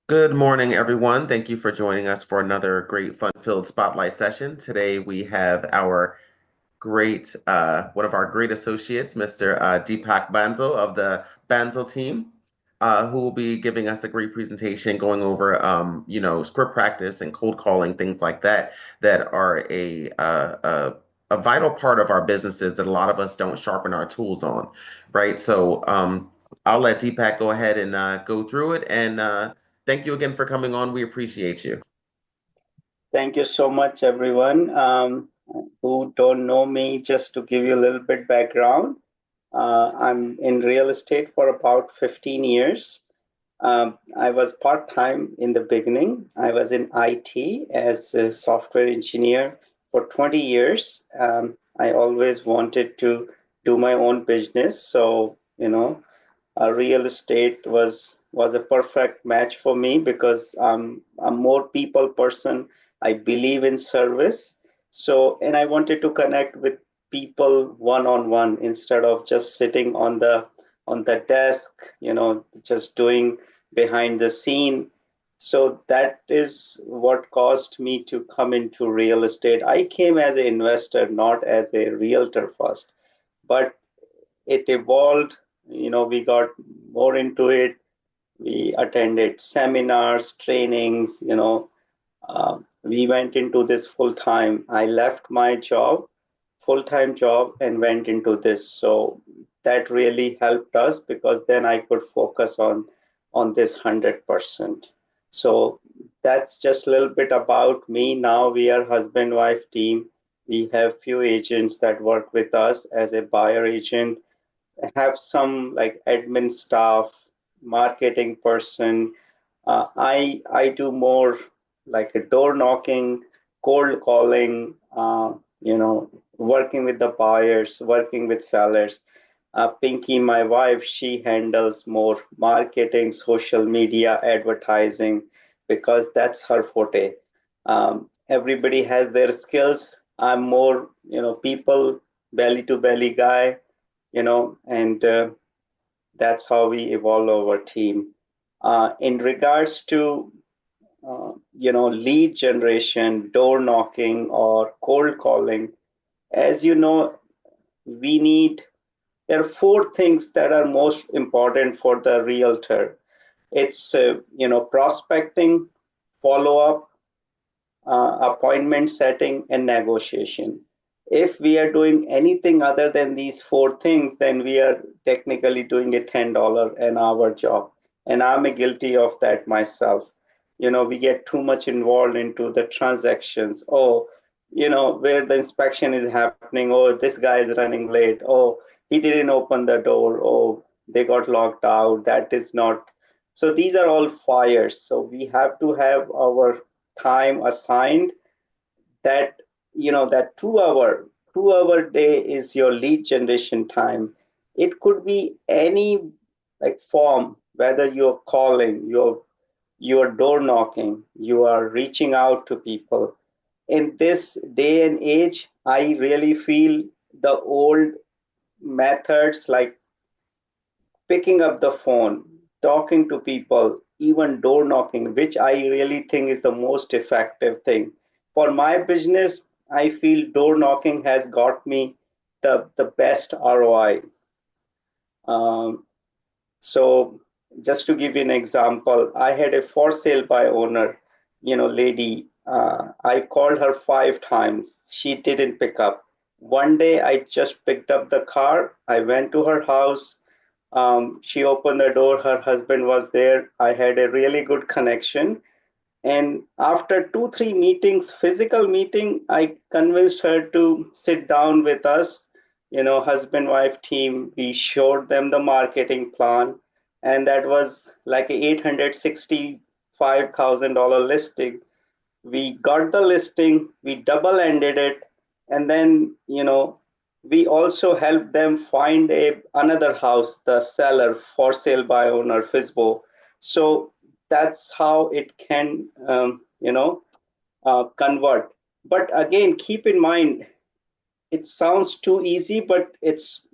Good morning, everyone. Thank you for joining us for another great fun-filled spotlight session. Today we have our one of our great associates, Mr. Deepak Bansal of the Bansal team, who will be giving us a great presentation going over, script practice and cold calling, things like that, that are a vital part of our businesses that a lot of us don't sharpen our tools on, right? So I'll let Deepak go ahead and go through it. And thank you again for coming on. We appreciate you. Thank you so much, everyone who don't know me. Just to give you a little bit background, I'm in real estate for about 15 years. I was part-time in the beginning. I was in IT as a software engineer for 20 years. I always wanted to do my own business. So, real estate was a perfect match for me because I'm more people person. I believe in service. So, and I wanted to connect with people one on one instead of just sitting on the desk, just doing behind the scene. So that is what caused me to come into real estate. I came as an investor, not as a realtor first, but it evolved. We got more into it. We attended seminars, trainings. We went into this full time. I left my job, full time job, and went into this. So that really helped us because then I could focus on this 100%. So that's just a little bit about me. Now we are husband wife team. We have few agents that work with us as a buyer agent, have some like admin staff, marketing person. I do more like a door knocking, cold calling, working with the buyers, working with sellers. Pinky, my wife, she handles more marketing, social media, advertising, because that's her forte. Everybody has their skills. I'm more, people, belly to belly guy, and that's how we evolve our team. In regards to lead generation, door knocking, or cold calling, as you know, we need there are four things that are most important for the realtor. It's prospecting, follow up, appointment setting, and negotiation. If we are doing anything other than these four things, then we are technically doing a $10 an hour job. And I'm guilty of that myself. We get too much involved into the transactions. Oh, where the inspection is happening. Oh, this guy is running late. Oh, he didn't open the door. Oh, they got locked out. That is not. So these are all fires. So we have to have our time assigned, that that 2 hour day is your lead generation time. It could be any like form, whether you're calling, you're door knocking, you are reaching out to people. In this day and age, I really feel the old methods like picking up the phone, talking to people, even door knocking, which I really think is the most effective thing. For my business, I feel door knocking has got me the best ROI. Um, so just to give you an example, I had a for sale by owner, lady. I called her 5 times. She didn't pick up. One day I just picked up the car. I went to her house. She opened the door. Her husband was there. I had a really good connection. And after 2, 3 meetings, physical meeting, I convinced her to sit down with us, husband wife team. We showed them the marketing plan, and that was like a $865,000 listing. We got the listing, we double ended it, and then we also helped them find a another house, the seller, for sale by owner, FISBO. So that's how it can convert. But again, keep in mind, it sounds too easy, but it's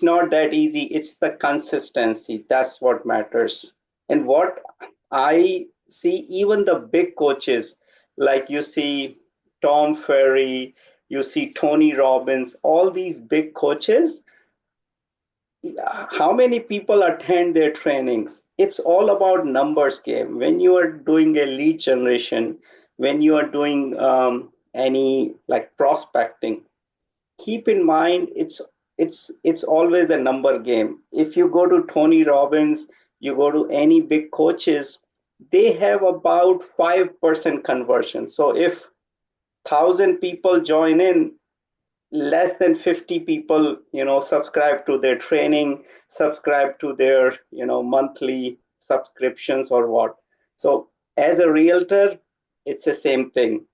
not that easy. It's the consistency, that's what matters. And what I see, even the big coaches, like you see Tom Ferry, you see Tony Robbins, all these big coaches, how many people attend their trainings? It's all about numbers game. When you are doing a lead generation, when you are doing any like prospecting, keep in mind it's always a number game. If you go to Tony Robbins, you go to any big coaches, they have about 5% conversion. So if 1,000 people join in, less than 50 people subscribe to their training, subscribe to their monthly subscriptions or what. So as a realtor, it's the same thing.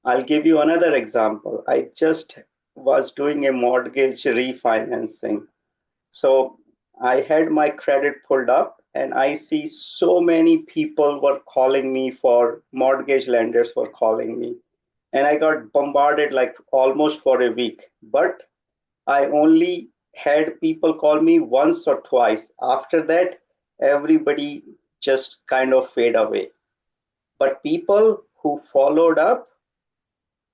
I'll give you another example. I just was doing a mortgage refinancing. So I had my credit pulled up and I see so many people were calling me, for mortgage lenders were calling me. And I got bombarded like almost for a week. But I only had people call me once or twice. After that, everybody just kind of fade away. But people who followed up,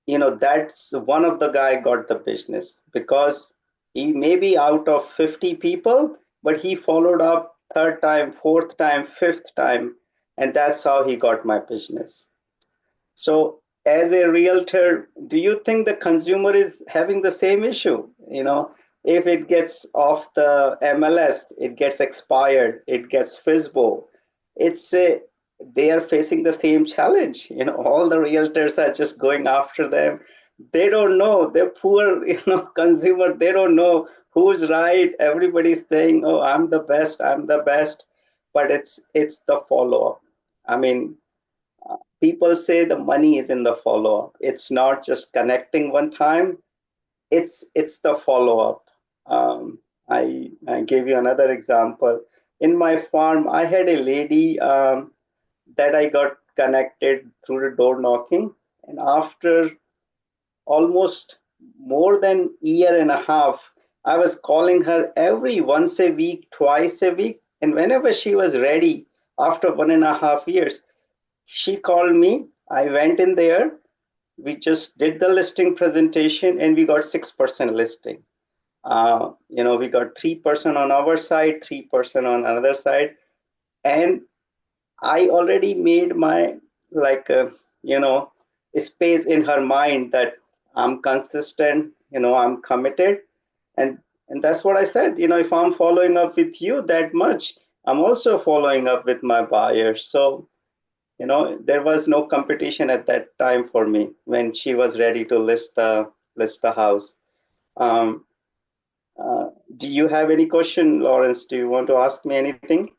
that's one of the guy got the business, because he may be out of 50 people, but he followed up third time, fourth time, fifth time, and that's how he got my business. So as a realtor, do you think the consumer is having the same issue? If it gets off the MLS, it gets expired, it gets FISBO, it's a they are facing the same challenge. All the realtors are just going after them. They don't know. They're poor, consumer. They don't know who's right. Everybody's saying, "Oh, I'm the best. I'm the best," but it's the follow up. I mean, people say the money is in the follow up. It's not just connecting one time. It's the follow up. I gave you another example. In my farm, I had a lady that I got connected through the door knocking, and after almost more than year and a half, I was calling her every once a week, twice a week, and whenever she was ready, after 1.5 years, she called me. I went in there. We just did the listing presentation, and we got 6% listing. We got 3% on our side, 3% on another side, and I already made my like space in her mind that I'm consistent, I'm committed, and that's what I said. If I'm following up with you that much, I'm also following up with my buyers. So there was no competition at that time for me when she was ready to list the house. Um, do you have any question, Lawrence? Do you want to ask me anything?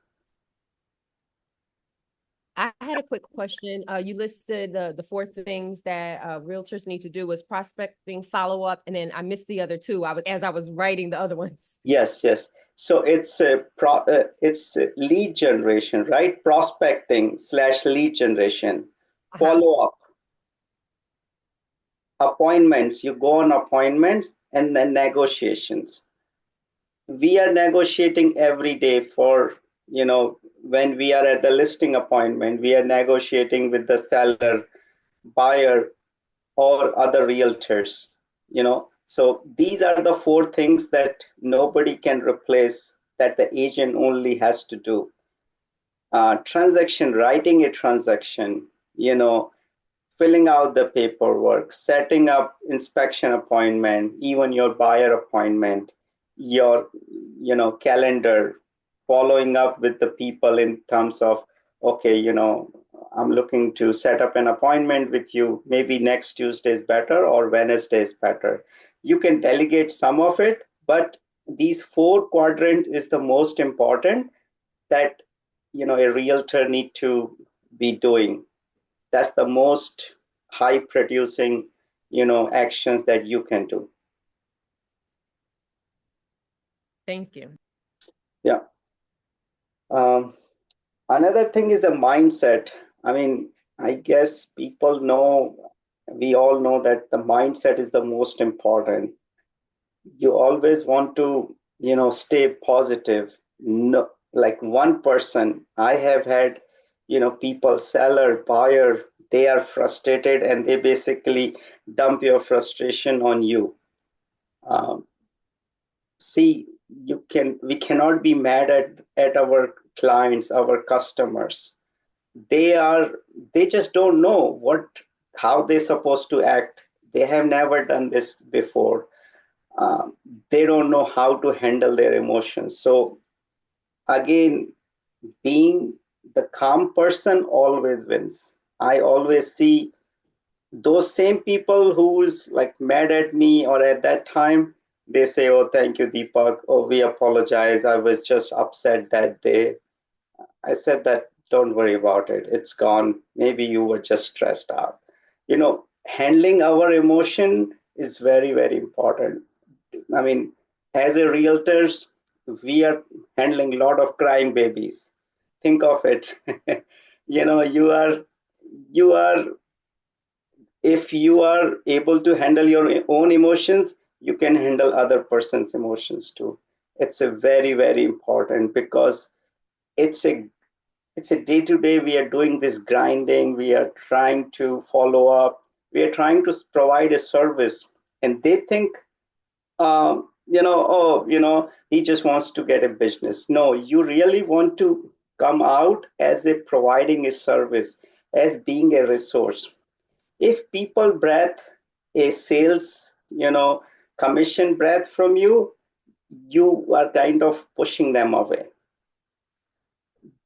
I had a quick question. You listed the four things that realtors need to do was prospecting, follow up, and then I missed the other two. I was writing the other ones. Yes, yes. So it's lead generation, right? Prospecting / lead generation, follow up, appointments. You go on appointments, and then negotiations. We are negotiating every day for, when we are at the listing appointment, we are negotiating with the seller, buyer, or other realtors. So these are the four things that nobody can replace, that the agent only has to do. Transaction, writing a transaction, filling out the paperwork, setting up inspection appointment, even your buyer appointment, your calendar, following up with the people in terms of, okay, I'm looking to set up an appointment with you. Maybe next Tuesday is better or Wednesday is better. You can delegate some of it, but these four quadrant is the most important that a realtor need to be doing. That's the most high producing actions that you can do. Thank you. Yeah. Another thing is the mindset. I mean, I guess we all know that the mindset is the most important. You always want to stay positive. No, like one person. I have had, people, seller, buyer, they are frustrated and they basically dump your frustration on you. Um, See, we cannot be mad at our clients, our customers. They are, they just don't know how they're supposed to act. They have never done this before. Um, they don't know how to handle their emotions. So again, being the calm person always wins. I always see those same people who's like mad at me or at that time, they say, oh, thank you, Deepak. Oh, we apologize. I was just upset that day. I said that, don't worry about it. It's gone. Maybe you were just stressed out. Handling our emotion is very, very important. I mean, as a realtors, we are handling a lot of crying babies. Think of it. You are if you are able to handle your own emotions, you can handle other person's emotions too. It's a very, very important because it's a it's a day to day. We are doing this grinding. We are trying to follow up. We are trying to provide a service, and they think, oh, he just wants to get a business. No, you really want to come out as a providing a service, as being a resource. If people breath a sales, commission breath from you, you are kind of pushing them away.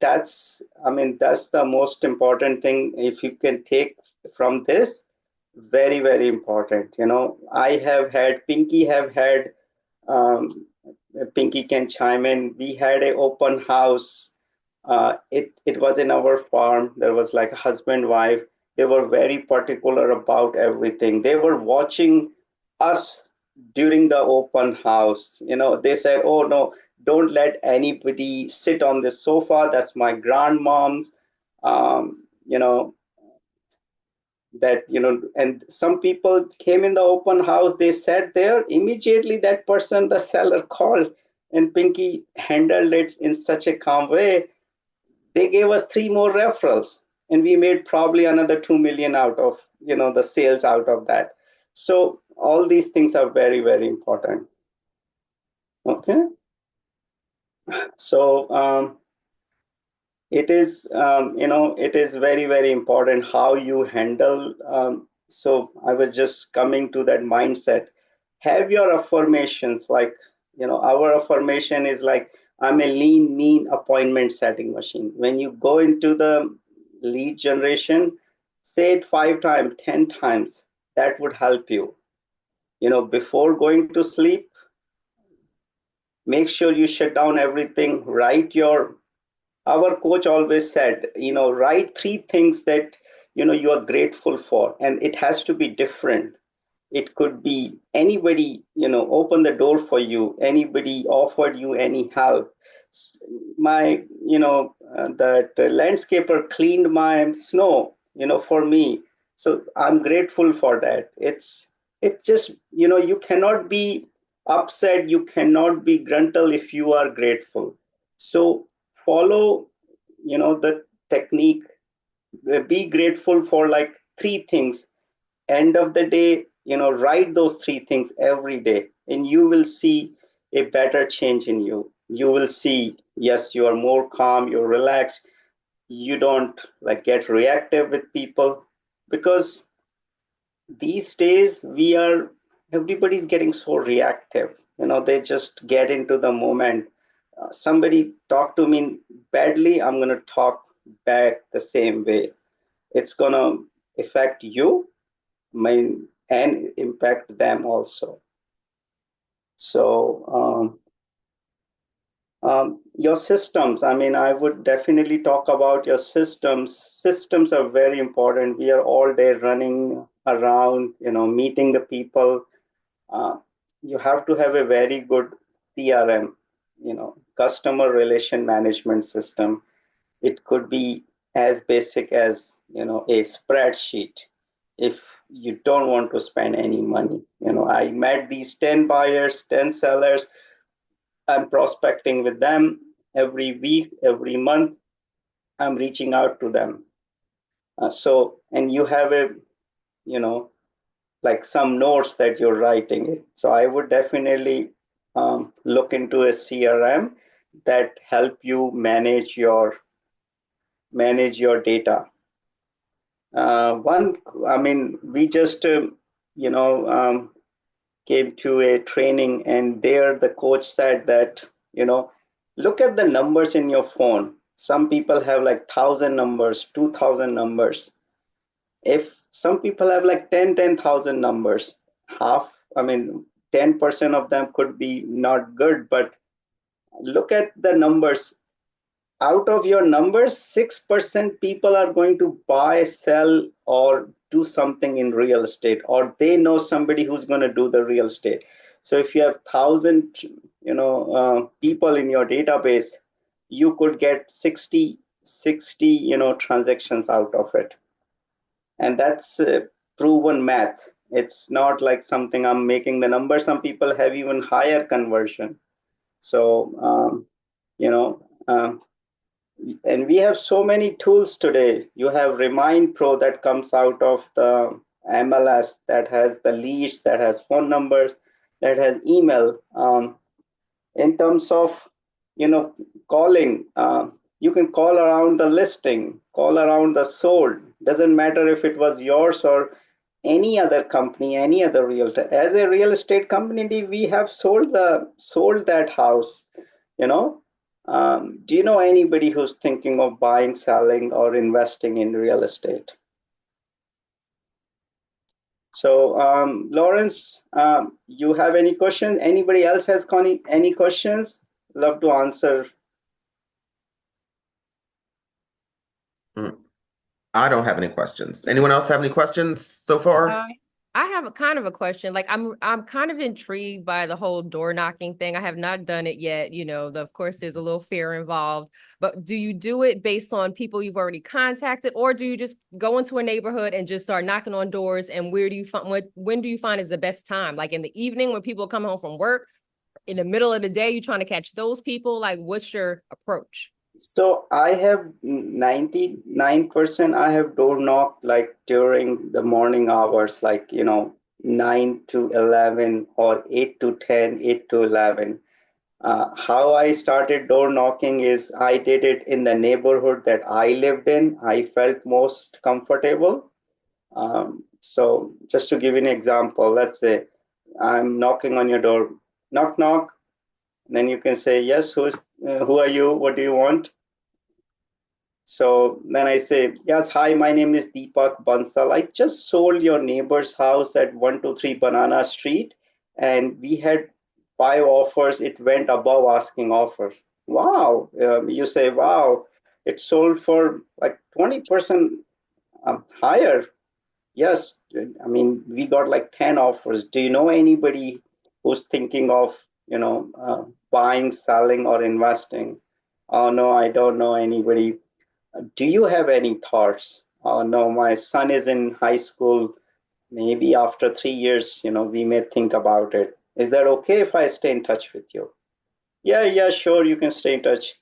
That's the most important thing. If you can take from this, very, very important. I have had, Pinky have had, um, Pinky can chime in. We had an open house. It was in our farm. There was like a husband, wife. They were very particular about everything. They were watching us during the open house. They said, "Oh no, don't let anybody sit on the sofa. That's my grandmom's." Um, you know and some people came in the open house. They sat there. Immediately, that person, the seller, called, and Pinky handled it in such a calm way. They gave us 3 more referrals, and we made probably another 2 million out of the sales out of that. So all these things are very, very important. Okay. So it is very, very important how you handle. So I was just coming to that mindset. Have your affirmations, like, our affirmation is like, I'm a lean mean appointment setting machine. When you go into the lead generation, say it 5 times, 10 times. That would help you. Before going to sleep, make sure you shut down everything. Our coach always said, write 3 things that you are grateful for, and it has to be different. It could be anybody, open the door for you, anybody offered you any help. My, that landscaper cleaned my snow, for me. So I'm grateful for that. It just, you cannot be upset, you cannot be gruntle if you are grateful. So follow, the technique. Be grateful for like 3 things. End of the day, write those 3 things every day, and you will see a better change in you. You will see, yes, you are more calm, you're relaxed, you don't like get reactive with people, because these days everybody's getting so reactive. They just get into the moment. Somebody talk to me badly, I'm going to talk back the same way. It's going to affect you, and impact them also. So your systems, I would definitely talk about your systems. Systems are very important. We are all day running around, meeting the people. You have to have a very good CRM, customer relation management system. It could be as basic as a spreadsheet. If you don't want to spend any money, I met these 10 buyers, 10 sellers. I'm prospecting with them. every week, every month, I'm reaching out to them. And you have like some notes that you're writing it. So I would definitely look into a CRM that help you manage your data. We just came to a training, and there the coach said that look at the numbers in your phone. Some people have like 1,000 numbers, 2,000 numbers. If some people have like 10,000 numbers, half, 10% of them could be not good, but look at the numbers. Out of your numbers, 6% people are going to buy, sell, or do something in real estate, or they know somebody who's going to do the real estate. So if you have 1,000 people in your database, you could get 60 transactions out of it. And that's proven math. It's not like something I'm making the number. Some people have even higher conversion. So you know and we have so many tools today. You have Remind Pro that comes out of the MLS, that has the leads, that has phone numbers, that has email. In terms of calling, you can call around the listing, call around the sold. Doesn't matter if it was yours or any other company, any other realtor. As a real estate company, we have sold that house. Do you know anybody who's thinking of buying, selling, or investing in real estate? So, Lawrence, you have any questions? Anybody else has any questions? Love to answer. I don't have any questions. Anyone else have any questions so far? I have a kind of a question. Like I'm kind of intrigued by the whole door knocking thing. I have not done it yet. Of course there's a little fear involved, but do you do it based on people you've already contacted, or do you just go into a neighborhood and just start knocking on doors? And where do you find when do you find is the best time? Like in the evening when people come home from work, in the middle of the day, you trying to catch those people? Like what's your approach? So I have 99%, I have door knocked like during the morning hours, like 9 to 11 or 8 to 10, 8 to 11. How I started door knocking is I did it in the neighborhood that I lived in. I felt most comfortable. So just to give you an example, let's say I'm knocking on your door, knock, knock. Then you can say, yes, who are you? What do you want? So then I say, yes, hi, my name is Deepak Bansal. I just sold your neighbor's house at 123 Banana Street, and we had 5 offers. It went above asking offer. Wow. You say, wow, it sold for like 20% higher. Yes, we got like 10 offers. Do you know anybody who's thinking of, buying, selling, or investing? Oh, no, I don't know anybody. Do you have any thoughts? Oh, no, my son is in high school. Maybe after 3 years, we may think about it. Is that okay if I stay in touch with you? Yeah, sure, you can stay in touch.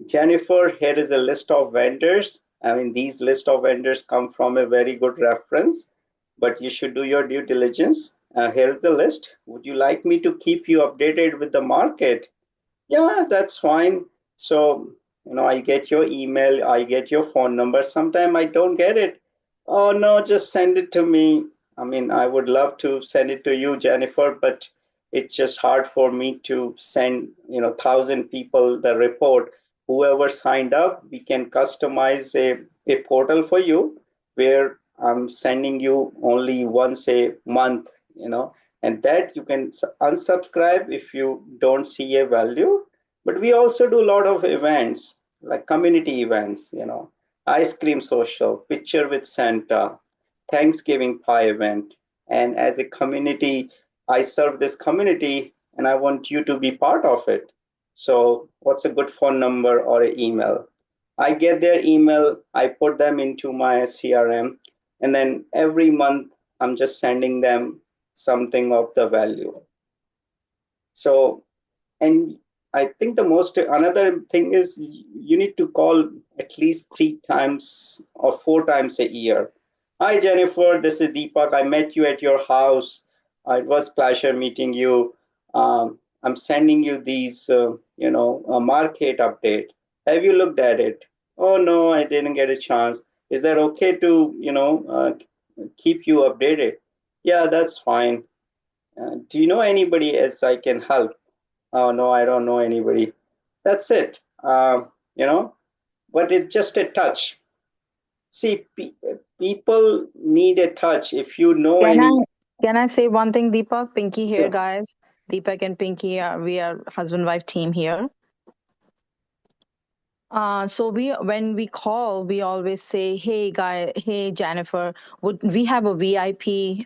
Jennifer, here is a list of vendors. These list of vendors come from a very good reference, but you should do your due diligence. Here's the list. Would you like me to keep you updated with the market? Yeah, that's fine. So, I get your email, I get your phone number. Sometimes I don't get it. Oh, no, just send it to me. I would love to send it to you, Jennifer, but it's just hard for me to send, 1,000 people the report. Whoever signed up, we can customize a portal for you where I'm sending you only once a month, and that you can unsubscribe if you don't see a value. But we also do a lot of events, like community events, ice cream social, picture with Santa, Thanksgiving pie event. And as a community, I serve this community and I want you to be part of it. So what's a good phone number or an email? I get their email, I put them into my CRM, and then every month I'm just sending them something of the value. So, and I think the most another thing is you need to call at least 3 times or 4 times a year. Hi Jennifer, this is Deepak. I met you at your house. It was pleasure meeting you. I'm sending you these, market update. Have you looked at it? Oh no, I didn't get a chance. Is that okay to, keep you updated? Yeah, that's fine. Do you know anybody else I can help? Oh no, I don't know anybody. That's it. But it's just a touch. See, people need a touch. If you know Can any, I can I say one thing, Deepak? Pinky here, sure. guys. Deepak and Pinky are we are husband wife team here. So when we call, we always say, "Hey, hey Jennifer, would we have a VIP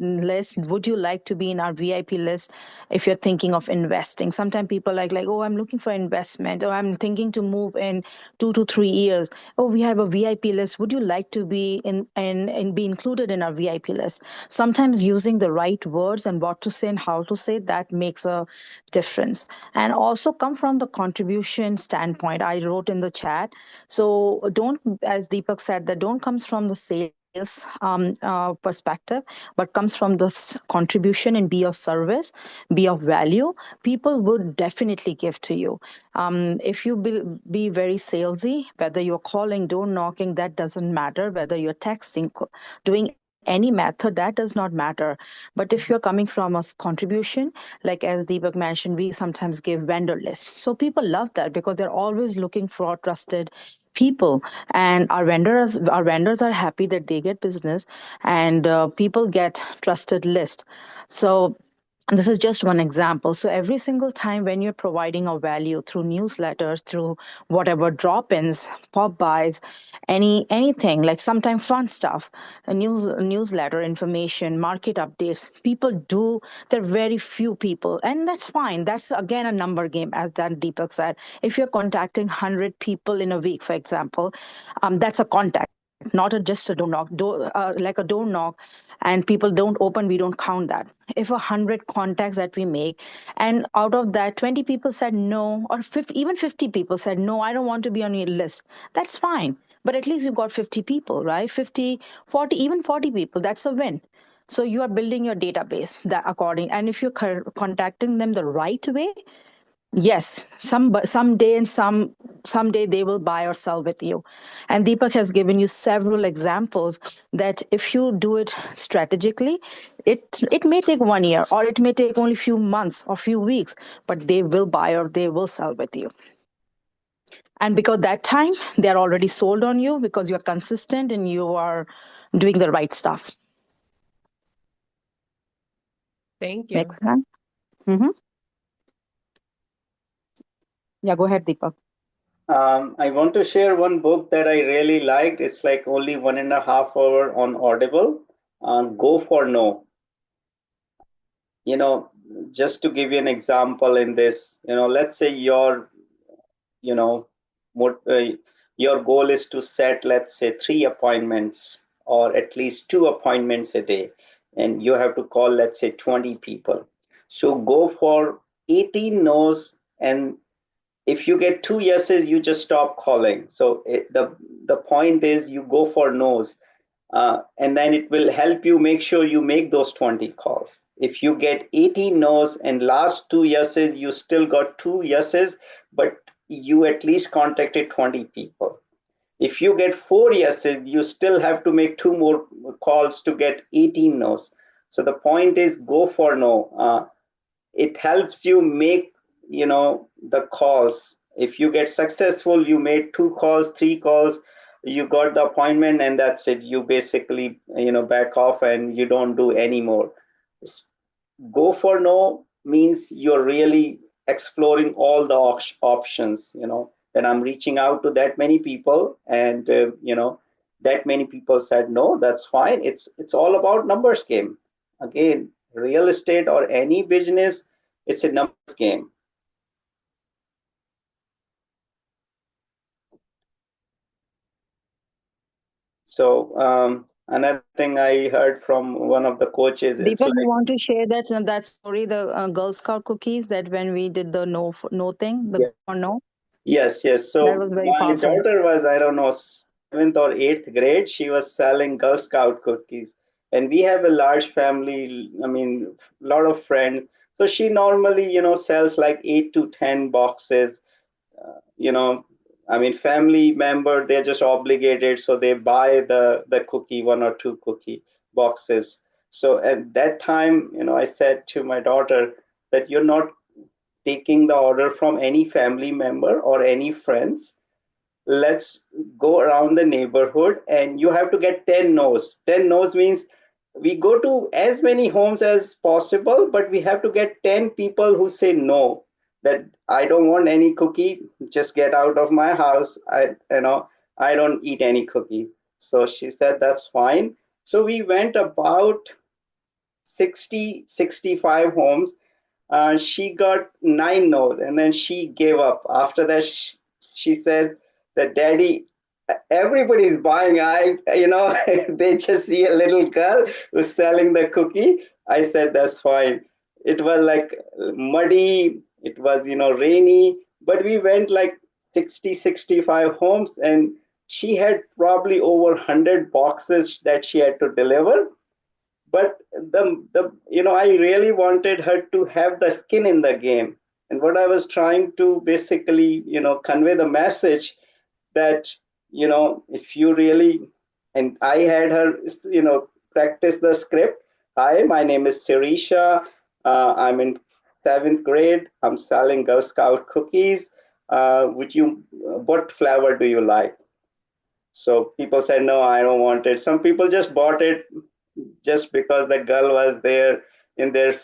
list? Would you like to be in our VIP list if you're thinking of investing?" Sometimes people like, "Oh, I'm looking for investment, or I'm thinking to move in 2 to 3 years. Oh, we have a VIP list. Would you like to be in and be included in our VIP list?" Sometimes using the right words and what to say and how to say that makes a difference. And also come from the contribution standpoint. I wrote in the chat. So don't, as Deepak said, that don't comes from the sales perspective, but comes from the contribution and be of service, be of value. People would definitely give to you. If you be very salesy, whether you're calling, door knocking, that doesn't matter. Whether you're texting, doing any method, that does not matter. But if you're coming from a contribution, like as Deepak mentioned, we sometimes give vendor lists. So people love that because they're always looking for trusted people, and our vendors are happy that they get business, and people get trusted list. So this is just one example. So every single time when you're providing a value through newsletters, through whatever drop-ins, pop-bys, anything, like sometimes fun stuff, a newsletter information, market updates, people do. There are very few people, and that's fine. That's again a number game, as Dan Deepak said. If you're contacting 100 people in a week, for example, that's a contact, not just a like a door knock, and people don't open, we don't count that. If 100 contacts that we make, and out of that 20 people said no, or 50, even 50 people said no, I don't want to be on your list, that's fine. But at least you got 50 people, right? 50, 40, even 40 people, that's a win. So you are building your database that according, and if you're contacting them the right way, yes, someday and someday they will buy or sell with you. And Deepak has given you several examples that if you do it strategically, it may take 1 year, or it may take only few months or few weeks, but they will buy or they will sell with you. And because that time they are already sold on you because you're consistent and you are doing the right stuff. Thank you. Makes sense? Mm-hmm. Yeah, go ahead, Deepak. I want to share one book that I really liked. It's like only 1.5 hour on Audible. Go for No. You know, just to give you an example in this, let's say you know, what, your goal is to set, let's say, 3 appointments or at least 2 appointments a day, and you have to call, let's say, 20 people. So go for 18 no's, and if you get 2 yeses, you just stop calling. So the point is you go for no's, and then it will help you make sure you make those 20 calls. If you get 18 no's and last 2 yeses, you still got 2 yeses, but you at least contacted 20 people. If you get 4 yeses, you still have to make 2 more calls to get 18 no's. So the point is go for no. It helps you make the calls. If you get successful, you made 2 calls, 3 calls, you got the appointment, and that's it. You basically back off and you don't do any more. Go for no means you're really exploring all the options, that I'm reaching out to that many people, and that many people said no, that's fine. It's all about numbers game. Again, real estate or any business, it's a numbers game. So Another thing I heard from one of the coaches, it's Deepak, you like, want to share that story, the Girl Scout cookies, that when we did the no thing, the yeah, go or no, yes, yes. that So was very my powerful. daughter was, I don't know, seventh or eighth grade. She was selling Girl Scout cookies. And we have a large family, I mean, a lot of friends. So she normally, sells like 8 to 10 boxes. You know, I mean, family member, they're just obligated. So they buy the cookie, one or two cookie boxes. So at that time, I said to my daughter that you're not taking the order from any family member or any friends. Let's go around the neighborhood and you have to get 10 no's. 10 no's means we go to as many homes as possible, but we have to get 10 people who say no, that I don't want any cookie, just get out of my house. I don't eat any cookie. So she said that's fine. So we went about 65 homes. She got 9 no's and then she gave up. After that, she said that daddy, everybody's buying. They just see a little girl who's selling the cookie. I said, that's fine. It was like muddy, it was, rainy, but we went like 65 homes and she had probably over 100 boxes that she had to deliver. But I really wanted her to have the skin in the game. And what I was trying to basically, convey the message that, if you really, and I had her, practice the script. Hi, my name is Teresha. I'm in seventh grade. I'm selling Girl Scout cookies. What flavor do you like? So people said, no, I don't want it. Some people just bought it just because the girl was there in their,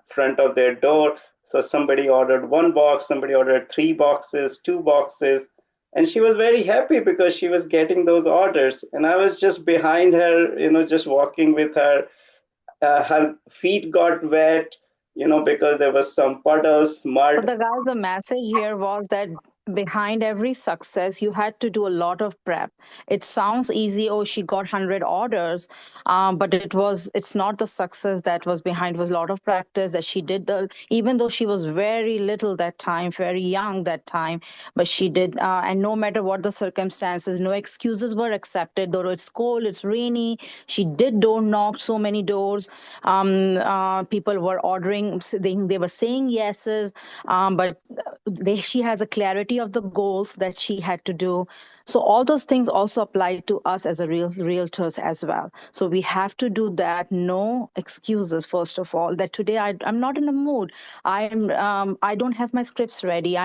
front of their door. So somebody ordered one box, somebody ordered 3 boxes, 2 boxes. And she was very happy because she was getting those orders. And I was just behind her, just walking with her. Her feet got wet, because there was some puddles, So mud. the guys, the message here was that behind every success, you had to do a lot of prep. It sounds easy. Oh, she got 100 orders, but it's not the success that was behind. It was a lot of practice that she did. Even though she was very little that time, very young that time, but she did. And no matter what the circumstances, no excuses were accepted. Though it's cold, it's rainy, she did door knock so many doors. People were ordering. They were saying yeses, but she has a clarity of the goals that she had to do. So all those things also apply to us as a realtors as well. So we have to do that. No excuses. First of all, that today I'm not in a mood. I don't have my scripts ready.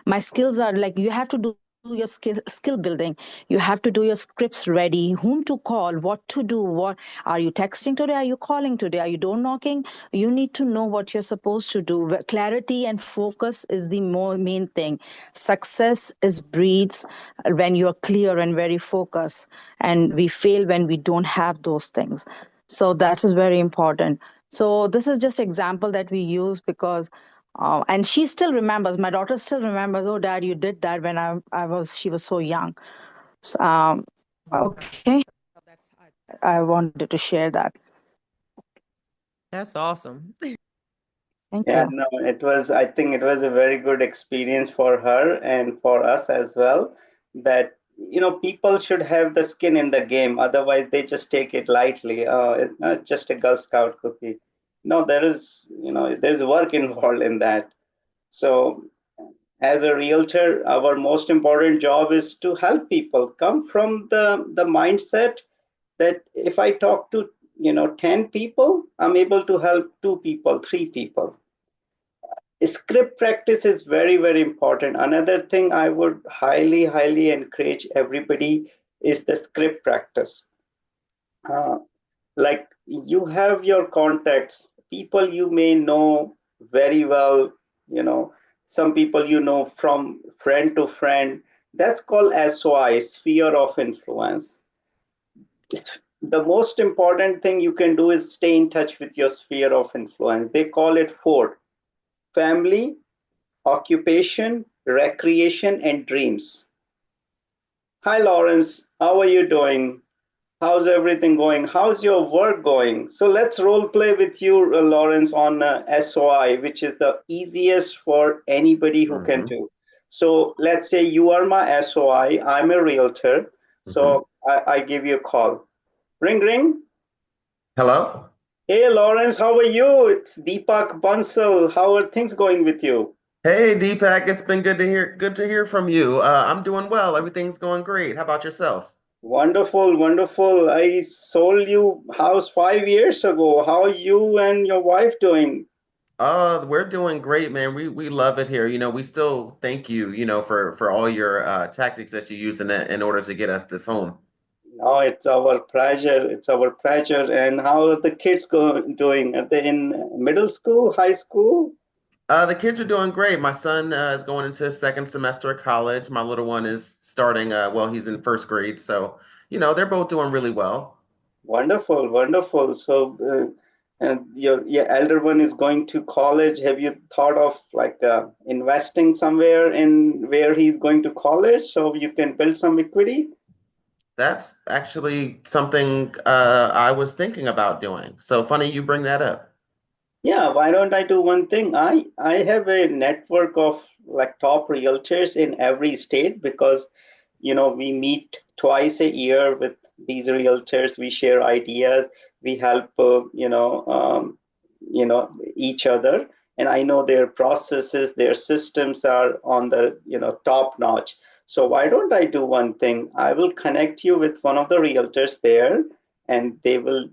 My skills are like, you have to do your skill building. You have to do your scripts ready, whom to call, what to do. What are you texting today? Are you calling today? Are you door knocking? You need to know what you're supposed to do. Clarity and focus is the main thing. Success is breeds when you're clear and very focused, and we fail when we don't have those things. So that is very important. So this is just example that we use because and she still remembers, my daughter still remembers, oh dad, you did that when she was so young. So, okay, I wanted to share that. That's awesome. Thank Yeah, you. no, I think it was a very good experience for her and for us as well. That, people should have the skin in the game. Otherwise, they just take it lightly. It's not just a Girl Scout cookie. No, there's work involved in that. So, as a realtor, our most important job is to help people come from the mindset that if I talk to, 10 people, I'm able to help 2 people, 3 people. Script practice is very, very important. Another thing I would highly, highly encourage everybody is the script practice. Uh, like you have your contacts, people you may know very well, some people from friend to friend. That's called SOI, sphere of influence. The most important thing you can do is stay in touch with your sphere of influence. They call it four: family, occupation, recreation, and dreams. Hi, Lawrence. How are you doing? How's everything going? How's your work going? So let's role play with you, Lawrence, on SOI, which is the easiest for anybody who can Hmm. do. So let's say you are my SOI, I'm a realtor. Hmm. So I give you a call. Ring, ring. Hello? Hey, Lawrence, how are you? It's Deepak Bansal. How are things going with you? Hey, Deepak, it's been good to hear from you. I'm doing well. Everything's going great. How about yourself? Wonderful, wonderful. I sold you house 5 years ago. How are you and your wife doing? We're doing great, man. We love it here. We still thank you, for all your tactics that you use in order to get us this home. No, it's our pleasure. It's our pleasure. And how are the kids doing? Are they in middle school, high school? The kids are doing great. My son is going into his second semester of college. My little one is starting, well, he's in first grade. So, they're both doing really well. Wonderful, wonderful. So, and your elder one is going to college. Have you thought of like investing somewhere in where he's going to college so you can build some equity? That's actually something I was thinking about doing. So funny you bring that up. Yeah, why don't I do one thing? I have a network of like top realtors in every state because we meet twice a year with these realtors. We share ideas. We help each other. And I know their processes, their systems are on the top notch. So why don't I do one thing? I will connect you with one of the realtors there, and they will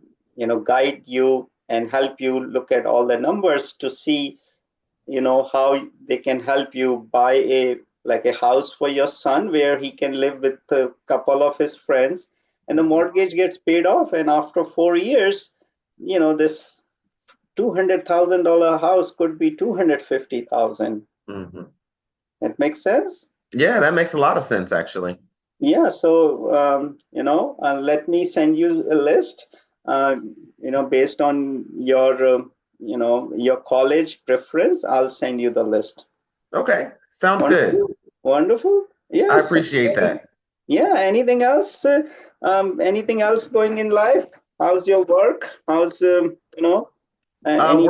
guide you and help you look at all the numbers to see how they can help you buy a house for your son where he can live with a couple of his friends, and the Mhm. mortgage gets paid off, and after 4 years this $200,000 house could be 250,000. Mhm. That makes sense. Yeah, that makes a lot of sense, actually. Yeah, so let me send you a list. Based on your college preference, I'll send you the list. Okay, sounds good. Wonderful, wonderful. I Yes. appreciate that. Yeah. Anything else? Anything else going in life? How's your work? How's any?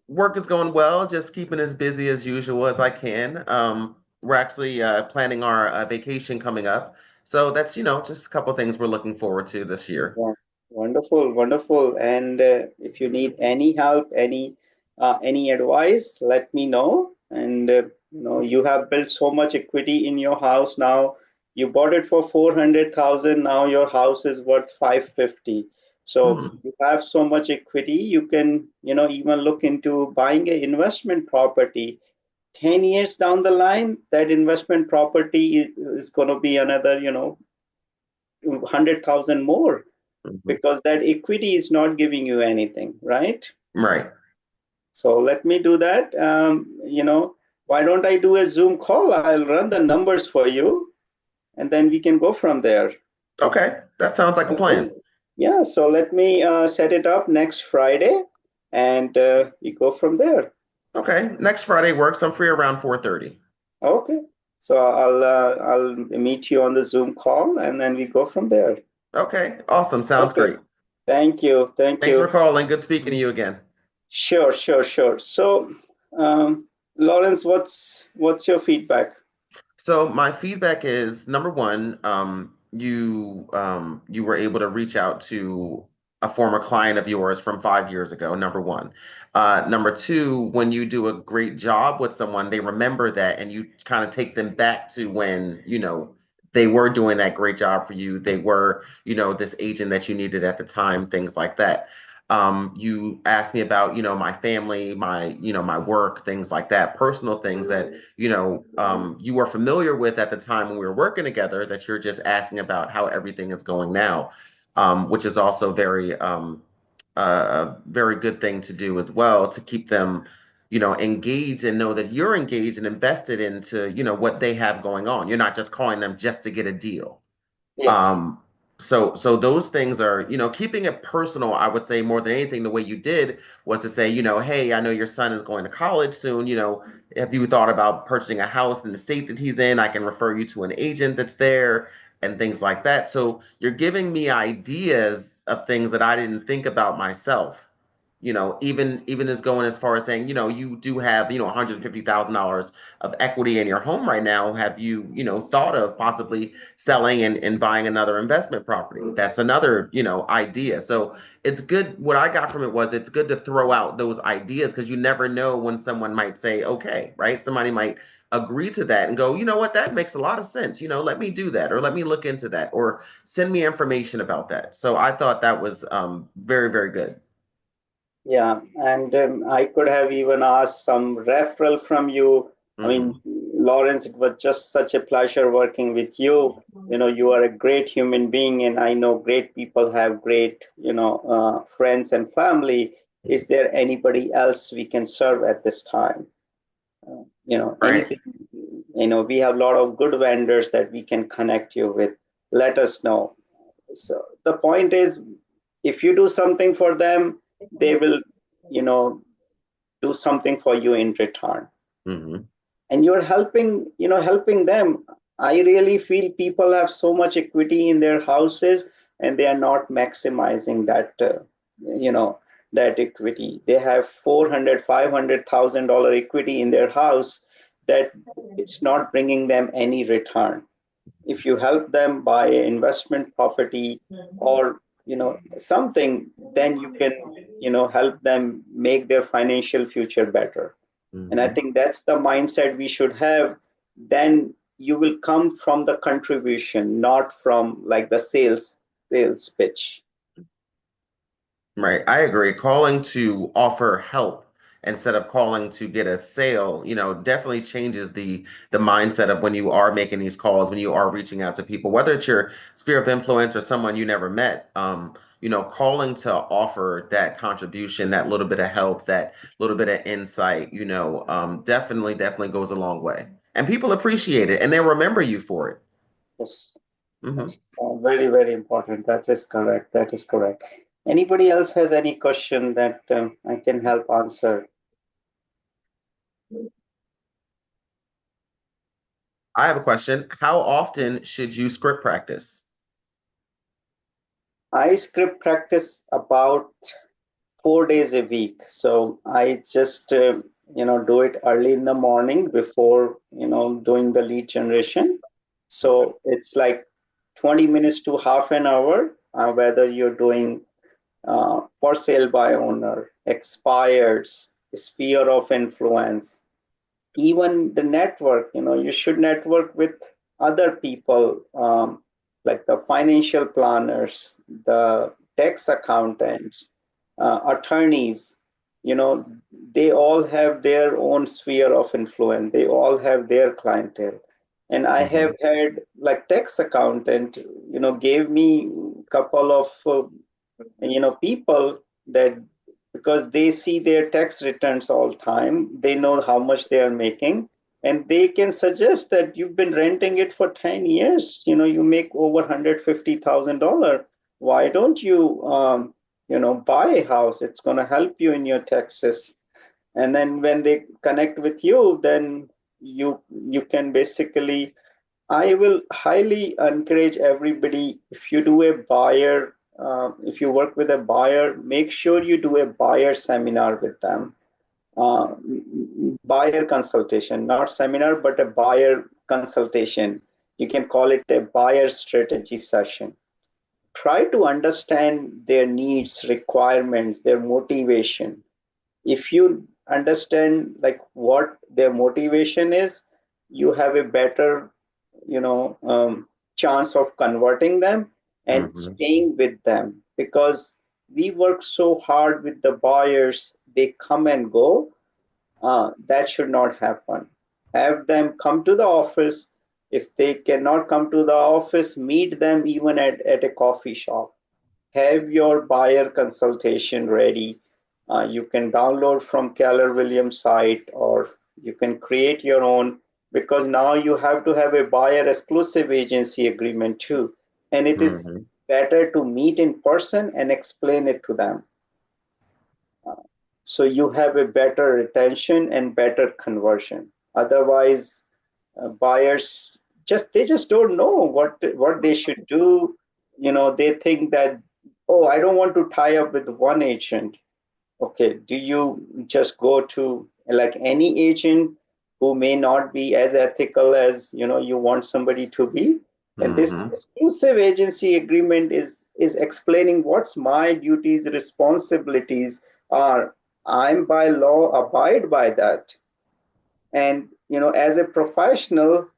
Work is going well, just keeping as busy as usual as I can. We're actually planning our vacation coming up. So that's, just a couple things we're looking forward to this year. Yeah, wonderful, wonderful. And if you need any help, any advice, let me know. And you have built so much equity in your house now. You bought it for 400,000. Now your house is worth 550. So Hmm. you have so much equity. You can even look into buying an investment property. 10 years down the line, that investment property is going to be another 100,000 more, Hmm. because that equity is not giving you anything, right? Right. So let me do that. Why don't I do a Zoom call? I'll run the numbers for you, and then we can go from there. Okay, that sounds like a Okay. plan. Yeah, so let me set it up next Friday, and we go from there. Okay, next Friday works. I'm free around 4:30. Okay. So I'll meet you on the Zoom call, and then we go from there. Okay, awesome. Sounds Okay. great. Thank you. Thank Thanks for you. calling. Good speaking to you again. Sure, sure, sure. So, Lawrence, what's your feedback? So my feedback is number one, you were able to reach out to a former client of yours from 5 years ago, number one. Number two, when you do a great job with someone, they remember that and you kind of take them back to when, they were doing that great job for you. They were, this agent that you needed at the time, things like that. You asked me about, my family, my work, things like that, personal things that you were familiar with at the time when we were working together that you're just asking about how everything is going now, which is also a very good thing to do as well to keep them, engaged and know that you're engaged and invested into, what they have going on. You're not just calling them just to get a deal. Yeah. Um, So those things are, keeping it personal, I would say more than anything, the way you did was to say, hey, I know your son is going to college soon, have you thought about purchasing a house in the state that he's in? I can refer you to an agent that's there and things like that. So you're giving me ideas of things that I didn't think about myself. Even as going as far as saying, you do have, $150,000 of equity in your home right now. Have you, thought of possibly selling and buying another investment property? That's another, idea. So it's good. What I got from it was it's good to throw out those ideas because you never know when someone might say, okay, right? Somebody might agree to that and go, you know what, that makes a lot of sense. Let me do that or let me look into that or send me information about that. So I thought that was very, very good. Yeah, and I could have even asked some referral from you. I mean, Hmm. Lawrence, it was just such a pleasure working with you. You are a great human being, and I know great people have great, friends and family. Is there anybody else we can serve at this time? Right. Anything, we have a lot of good vendors that we can connect you with. Let us know. So the point is, if you do something for them, they will, you know, do something for you in return. Hmm. And you're helping them. I really feel people have so much equity in their houses and they are not maximizing you know, that equity. They have 400, $500,000 equity in their house that it's not bringing them any return. If you help them buy an investment property or something, then you can help them make their financial future better. And I Hmm. think that's the mindset we should have. Then you will come from the contribution, not from like the sales pitch. Right. I agree. Calling to offer help instead of calling to get a sale, definitely changes the mindset of when you are making these calls, when you are reaching out to people, whether it's your sphere of influence or someone you never met. Calling to offer that contribution, that little bit of help, that little bit of insight, definitely goes a long way. And people appreciate it and they remember you for it. Yes, Hmm. yes, very, very important. That is correct. That is correct. Anybody else has any question that I can help answer? I have a question. How often should you script practice? I script practice about 4 days a week. So I just do it early in the morning before doing the lead generation. So it's like 20 minutes to half an hour, whether you're doing for sale by owner, expires, sphere of influence, even the network. You should network with other people, like the financial planners, the tax accountants, attorneys. They all have their own sphere of influence, they all have their clientele. And I have Hmm. had like tax accountant gave me couple of people that, because they see their tax returns all time, they know how much they are making, and they can suggest that you've been renting it for 10 years, you make over $150,000. Why don't you buy a house? It's going to help you in your taxes. And then when they connect with you, then you can basically, I will highly encourage everybody, if you do a buyer, if you work with a buyer, make sure you do a buyer seminar with them. Uh, Buyer consultation, not seminar, but a buyer consultation. You can call it a buyer strategy session. Try to understand their needs, requirements, their motivation. If you understand like what their motivation is, you have a better chance of converting them and Hmm. staying with them, because we work so hard with the buyers, they come and go. That should not happen. Have them come to the office. If they cannot come to the office, meet them even at a coffee shop. Have your buyer consultation ready. You can download from Keller Williams site, or you can create your own, because now you have to have a buyer exclusive agency agreement too. And it is Hmm. better to meet in person and explain it to them. So you have a better retention and better conversion. Otherwise, buyers just don't know what they should do. They think that, oh, I don't want to tie up with one agent. Okay, do you just go to like any agent who may not be as ethical as you want somebody to be? And this Mm-hmm. exclusive agency agreement is explaining what's my duties, responsibilities are. I'm by law abide by that. And as a professional,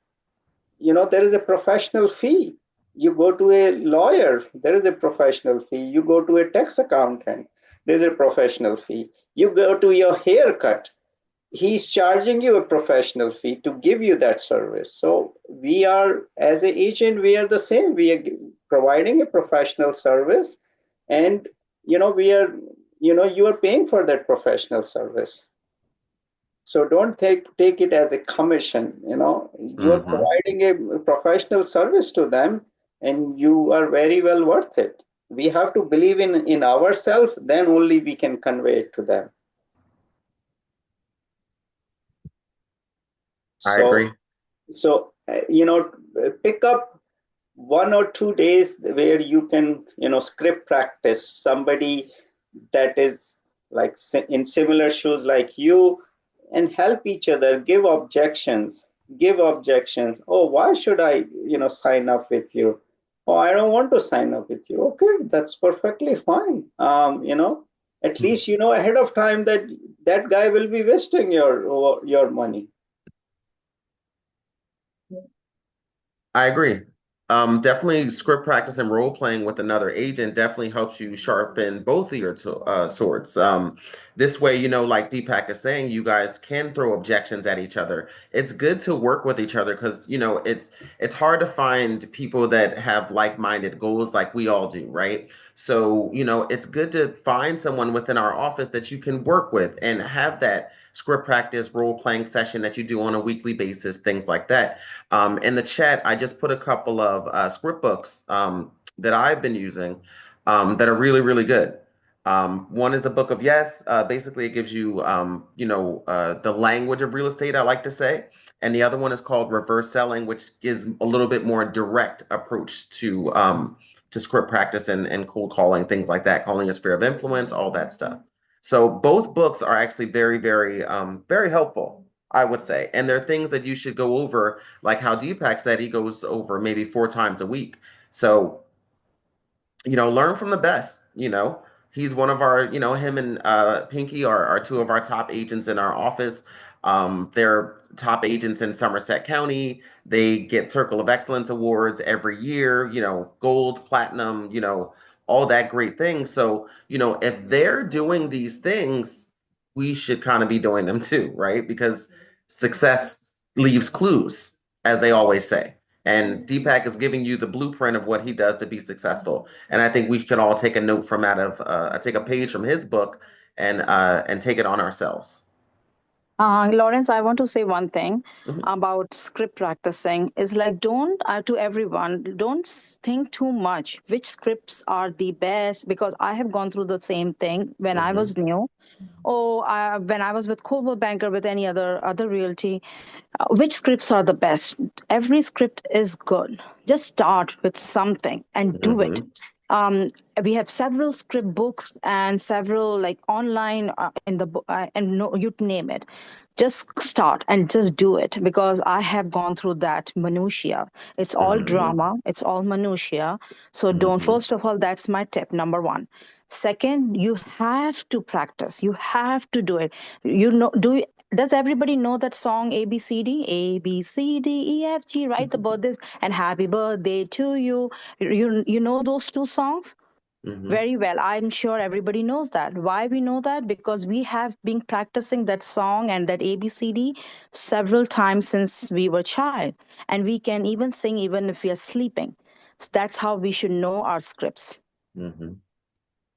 there is a professional fee. You go to a lawyer, there is a professional fee. You go to a tax accountant, there's a professional fee. You go to your haircut, he's charging you a professional fee to give you that service. So we are, as an agent, we are the same. We are providing a professional service, and we are, you are paying for that professional service. So don't take it as a commission. You are Mm-hmm. providing a professional service to them, and you are very well worth it. We have to believe in ourselves, then only we can convey it to them. I So agree. pick up 1 or 2 days where you can script practice somebody that is like in similar shoes like you, and help each other. Give objections. Oh, why should I sign up with you? Oh, I don't want to sign up with you. Okay, that's perfectly fine. At least you know ahead of time that that guy will be wasting your money. I agree. Definitely script practice and role playing with another agent definitely helps you sharpen both of your swords. This way, like Deepak is saying, you guys can throw objections at each other. It's good to work with each other because it's hard to find people that have like-minded goals like we all do, right? So, it's good to find someone within our office that you can work with and have that script practice role playing session that you do on a weekly basis, things like that. In the chat, I just put a couple of script books that I've been using that are really, really good. One is the Book of Yes. Basically, it gives you, the language of real estate, I like to say. And the other one is called Reverse Selling, which gives a little bit more direct approach to script practice and cold calling, things like that, calling a sphere of influence, all that stuff. So both books are actually very, very, very helpful, I would say. And there are things that you should go over, like how Deepak said he goes over maybe 4 times a week. So, learn from the best. He's one of our, him and Pinky are two of our top agents in our office. They're top agents in Somerset County. They get Circle of Excellence awards every year, gold, platinum, all that great thing. So, if they're doing these things, we should kind of be doing them too, right? Because success leaves clues, as they always say. And Deepak is giving you the blueprint of what he does to be successful. And I think we can all take a note from out of take a page from his book and take it on ourselves. Lawrence, I want to say one thing Mhm. about script practicing is like don't to everyone don't think too much which scripts are the best, because I have gone through the same thing when I Mhm. was new. When I was with Coldwell Banker, with any other realty, which scripts are the best? Every script is good. Just start with something and do it. Mhm. um, we have several script books and several like online in the book, and no, you name it. Just start and just do it, because I have gone through that minutia. It's all Mhm. drama, it's all minutia. So don't, Mhm. first of all, that's my tip number one. Second, you have to practice, you have to do it. Does everybody know that song ABCD? ABCDEFG, right? The birthdays and happy birthday to you. You know those two songs Mhm. very well. I'm sure everybody knows that. Why we know that? Because we have been practicing that song and that ABCD several times since we were child, and we can even sing even if we are sleeping. So that's how we should know our scripts. Mhm.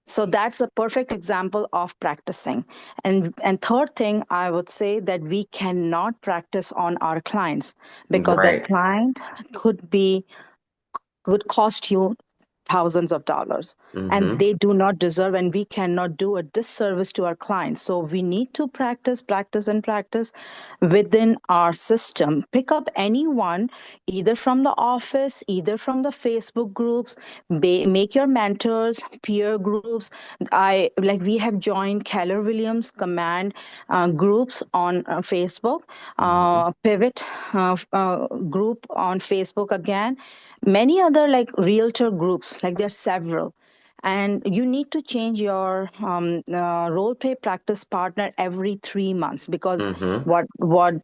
So that's a perfect example of practicing. And third thing, I would say that we cannot practice on our clients, because that Right. client could be could cost you thousands of dollars, and they do not deserve, and we cannot do a disservice to our clients. So we need to practice, practice, and practice within our system. Pick up anyone, either from the office, either from the Facebook groups, make your mentors, peer groups. I like we have joined Keller Williams Command groups on Facebook, Pivot group on Facebook again, many other like realtor groups, like there's several. And you need to change your role play practice partner every 3 months, because what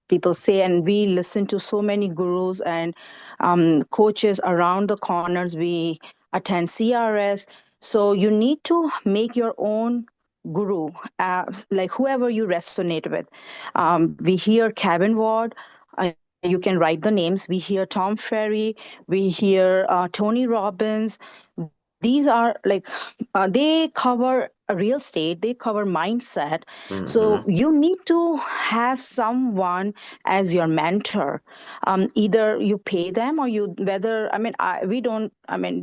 people say, and we listen to so many gurus and coaches around the corners. We attend CRS, so you need to make your own guru, like whoever you resonate with. We hear Kevin Ward. You can write the names. We hear Tom Ferry. We hear Tony Robbins. These are like they cover real estate, they cover mindset. So you need to have someone as your mentor. Either you pay them, or you whether I mean we don't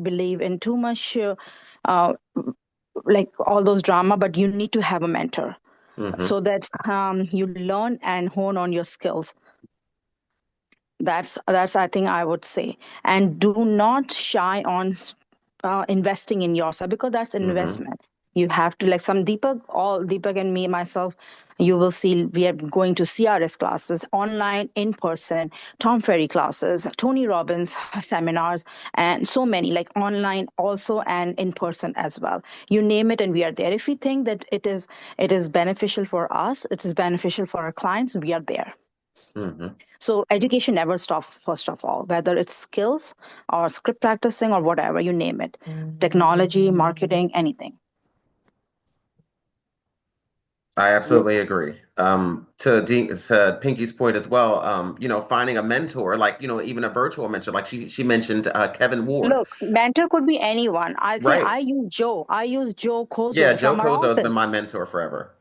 believe in too much uh, like all those drama, but you need to have a mentor so that you learn and hone on your skills. That's I think I would say. And do not shy on investing in yourself, because that's an investment. You have to, like some Deepak and me myself, you will see we are going to CRS classes, online, in person, Tom Ferry classes, Tony Robbins seminars, and so many, like online also and in person as well. You name it, and we are there. If we think that it is beneficial for us, it is beneficial for our clients, we are there. So education never stops, first of all, whether it's skills or script practicing or whatever, you name it, technology, marketing, anything. I absolutely agree. To Pinky's point as well, finding a mentor, like, even a virtual mentor, like she mentioned Kevin Ward. Look, mentor could be anyone. I think Right. I use Joe. I use Joe Yeah, Kozo Joe from our Kozo has been office. my mentor forever.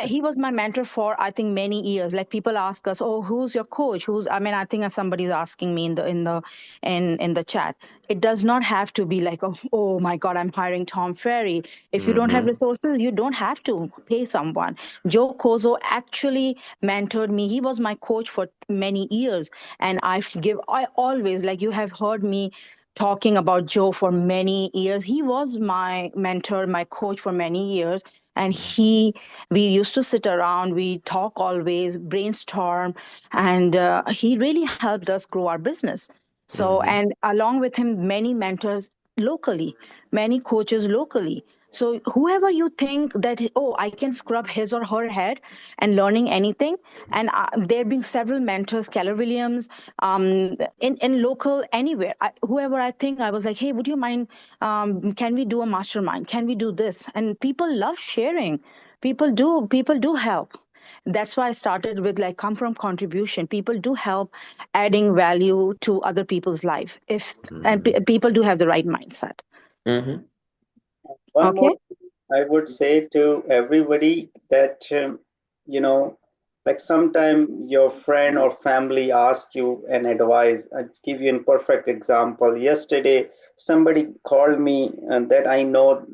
He was my mentor for I think many years. Like people ask us, oh, who's your coach? I think somebody's asking me in the chat. It does not have to be like, oh my God, I'm hiring Tom Ferry. If you don't have resources, you don't have to pay someone. Joe Kozo actually mentored me. He was my coach for many years. And I always, like you have heard me talking about Joe for many years. He was my mentor, my coach for many years. And we used to sit around, we talk always, brainstorm, and he really helped us grow our business. So, and along with him, many mentors locally, many coaches locally. So whoever you think that, oh, I can scrub his or her head and learning anything. And there being several mentors, Keller Williams, in local, anywhere. Whoever I think, I was like, hey, would you mind, can we do a mastermind? Can we do this? And people love sharing. People do help. That's why I started with like come from contribution. People do help adding value to other people's life and people do have the right mindset. One more Okay. I would say to everybody that, like sometime your friend or family ask you an advice. I'll give you a perfect example. Yesterday, somebody called me and that I know,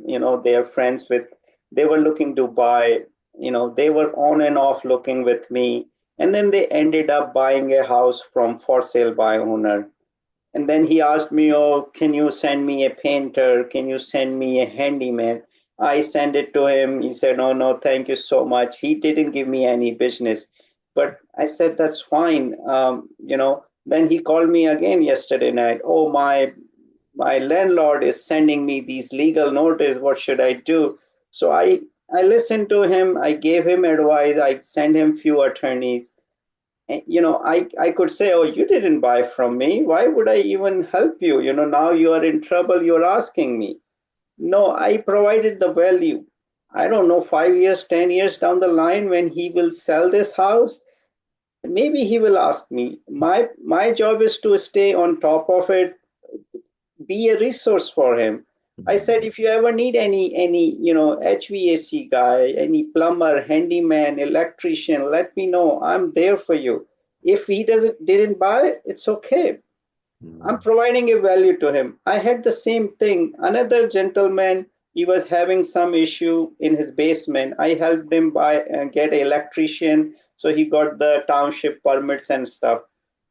they're friends with, they were looking to buy, they were on and off looking with me. And then they ended up buying a house from for sale by owner. And then he asked me, oh, can you send me a painter? Can you send me a handyman? I sent it to him. He said, no, no, thank you so much. He didn't give me any business. But I said, that's fine. Then he called me again yesterday night. Oh, my landlord is sending me these legal notice. What should I do? So I listened to him. I gave him advice. I sent him few attorneys. I could say, oh, you didn't buy from me. Why would I even help you? Now you are in trouble. You're asking me. No, I provided the value. I don't know, 5 years, 10 years down the line when he will sell this house, maybe he will ask me. My job is to stay on top of it, be a resource for him. I said, if you ever need any HVAC guy, any plumber, handyman, electrician, let me know. I'm there for you. If he didn't buy, it's okay. I'm providing a value to him. I had the same thing. Another gentleman, he was having some issue in his basement. I helped him buy and get an electrician, so he got the township permits and stuff.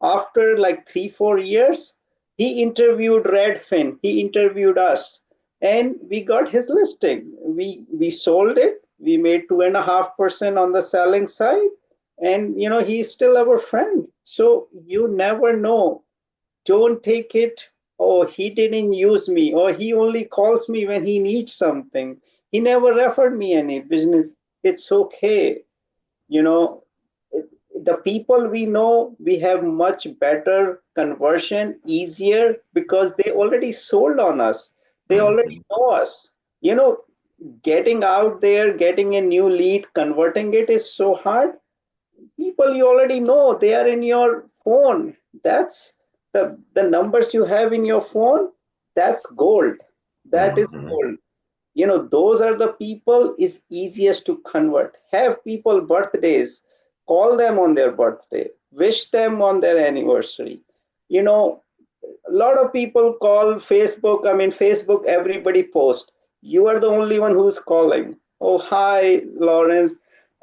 After like 3, 4 years, he interviewed Redfin. He interviewed us, and we got his listing. We sold it. We made 2.5% on the selling side, and he's still our friend. So you never know, don't take it, oh, he didn't use me, or he only calls me when he needs something. He never referred me any business. It's okay. You know, the people we know, we have much better conversion, easier because they already sold on us. They already know us. You know, getting out there, getting a new lead, converting it is so hard. People you already know, they are in your phone. That's the numbers you have in your phone. That's gold. That is gold. Those are the people is easiest to convert. Have people birthdays, call them on their birthday, wish them on their anniversary. you know a lot of people call Facebook. I mean, Facebook, everybody post. You are the only one who's calling. Oh, hi, Lawrence.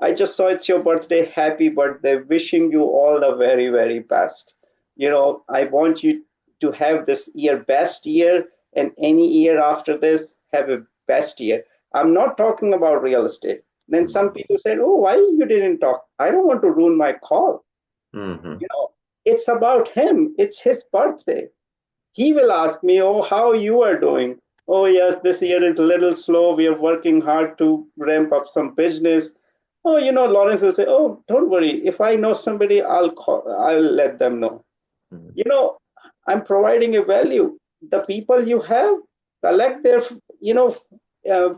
I just saw it's your birthday. Happy birthday. Wishing you all the very, very best. I want you to have this year best year, and any year after this, have a best year. I'm not talking about real estate. Then some people said, oh, why you didn't talk? I don't want to ruin my call. It's about him. It's his birthday. He will ask me, oh, how you are doing. Oh, yes, this year is a little slow. We are working hard to ramp up some business. Oh, Lawrence will say, oh, don't worry. If I know somebody, I'll let them know. you know I'm providing a value. The people you have, collect their uh,